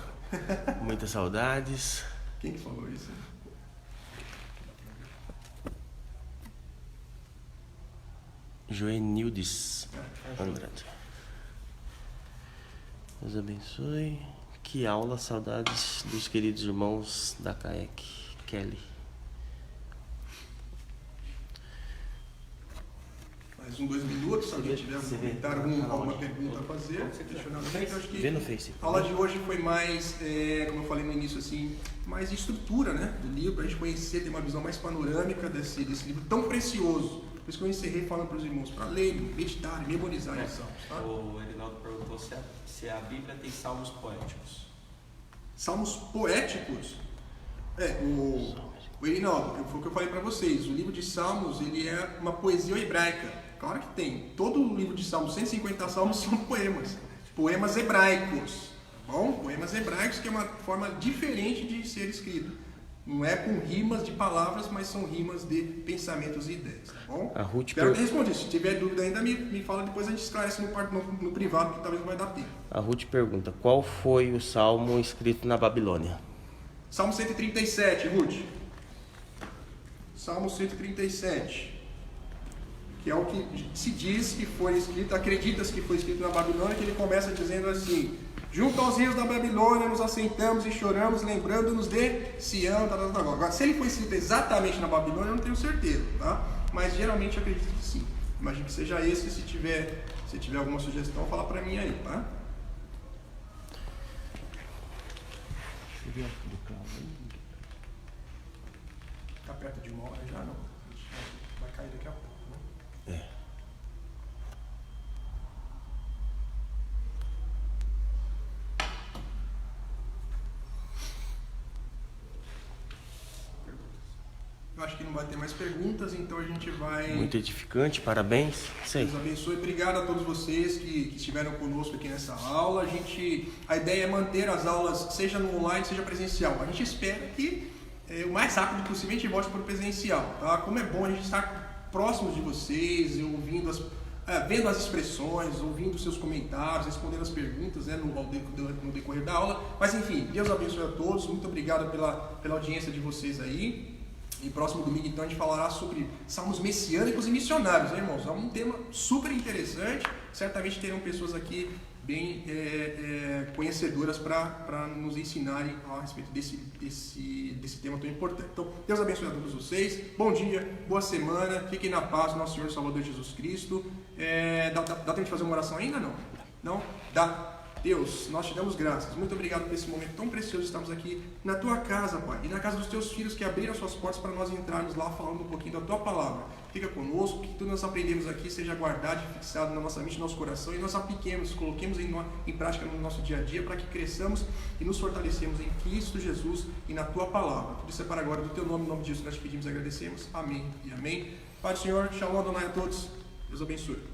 Speaker 3: Muitas saudades.
Speaker 4: Quem que falou isso?
Speaker 3: Joenildes Andrade. Deus abençoe. Que aula, saudades dos queridos irmãos da CAEC. Kelly.
Speaker 4: Mais 2 minutos, se alguém tiver algum comentário, alguma pergunta a fazer, questionamento. Acho que
Speaker 3: Vê no Face.
Speaker 4: a aula de hoje foi mais, como eu falei no início, assim, mais de estrutura, né, do livro, para a gente conhecer, ter uma visão mais panorâmica desse livro tão precioso. Por isso que eu encerrei falando para os irmãos, para ler, meditar, memorizar os salmos. Tá?
Speaker 5: O Erinaldo perguntou se a Bíblia tem salmos poéticos.
Speaker 4: Salmos poéticos? O Erinaldo, foi o que eu falei para vocês, o livro de Salmos, ele é uma poesia hebraica. Claro que tem. Todo o livro de Salmos, 150 salmos, são poemas hebraicos, tá bom? Poemas hebraicos, que é uma forma diferente de ser escrito. Não é com rimas de palavras, mas são rimas de pensamentos e ideias, tá bom?
Speaker 3: A Ruth
Speaker 4: Espero ter respondido. Se tiver dúvida ainda, me fala, depois a gente esclarece no privado, que talvez não vai dar tempo.
Speaker 3: A Ruth pergunta: qual foi o salmo escrito na Babilônia?
Speaker 4: Salmo 137, Ruth. Salmo 137. Que é o que se diz que foi escrito, acredita-se que foi escrito na Babilônia, que ele começa dizendo assim: junto aos rios da Babilônia nos assentamos e choramos, lembrando-nos de Sião. Agora, se ele foi escrito exatamente na Babilônia, eu não tenho certeza, tá? Mas geralmente eu acredito que sim. Imagino que seja esse. Se tiver alguma sugestão, fala pra mim aí, tá? Tá perto de 1 hora já, não? Vai cair daqui a pouco. Eu acho que não vai ter mais perguntas, então a gente vai...
Speaker 3: Muito edificante, parabéns. Sei.
Speaker 4: Deus abençoe. Obrigado a todos vocês que estiveram conosco aqui nessa aula. A ideia é manter as aulas, seja no online, seja presencial. A gente espera que o mais rápido possível a gente volte para o presencial, tá? Como é bom a gente estar próximos de vocês, vendo as expressões, ouvindo os seus comentários, respondendo as perguntas, né, no decorrer da aula. Mas enfim, Deus abençoe a todos. Muito obrigado pela audiência de vocês aí. E próximo domingo, então, a gente falará sobre salmos messiânicos e missionários, né, irmãos? É um tema super interessante. Certamente terão pessoas aqui bem conhecedoras para nos ensinarem a respeito desse tema tão importante. Então, Deus abençoe a todos vocês. Bom dia, boa semana. Fiquem na paz do nosso Senhor Salvador Jesus Cristo. Dá tempo de fazer uma oração ainda? Não? Não? Dá. Deus, nós te damos graças. Muito obrigado por esse momento tão precioso. Estamos aqui na tua casa, Pai, e na casa dos teus filhos que abriram as suas portas para nós entrarmos lá falando um pouquinho da tua palavra. Fica conosco, que tudo nós aprendemos aqui seja guardado e fixado na nossa mente, no nosso coração, e nós apliquemos, coloquemos em prática no nosso dia a dia, para que cresçamos e nos fortalecemos em Cristo Jesus e na tua palavra. Tudo isso é para agora do teu nome, em nome de Jesus nós te pedimos e agradecemos. Amém e amém. Pai do Senhor, shalom Adonai a todos. Deus abençoe.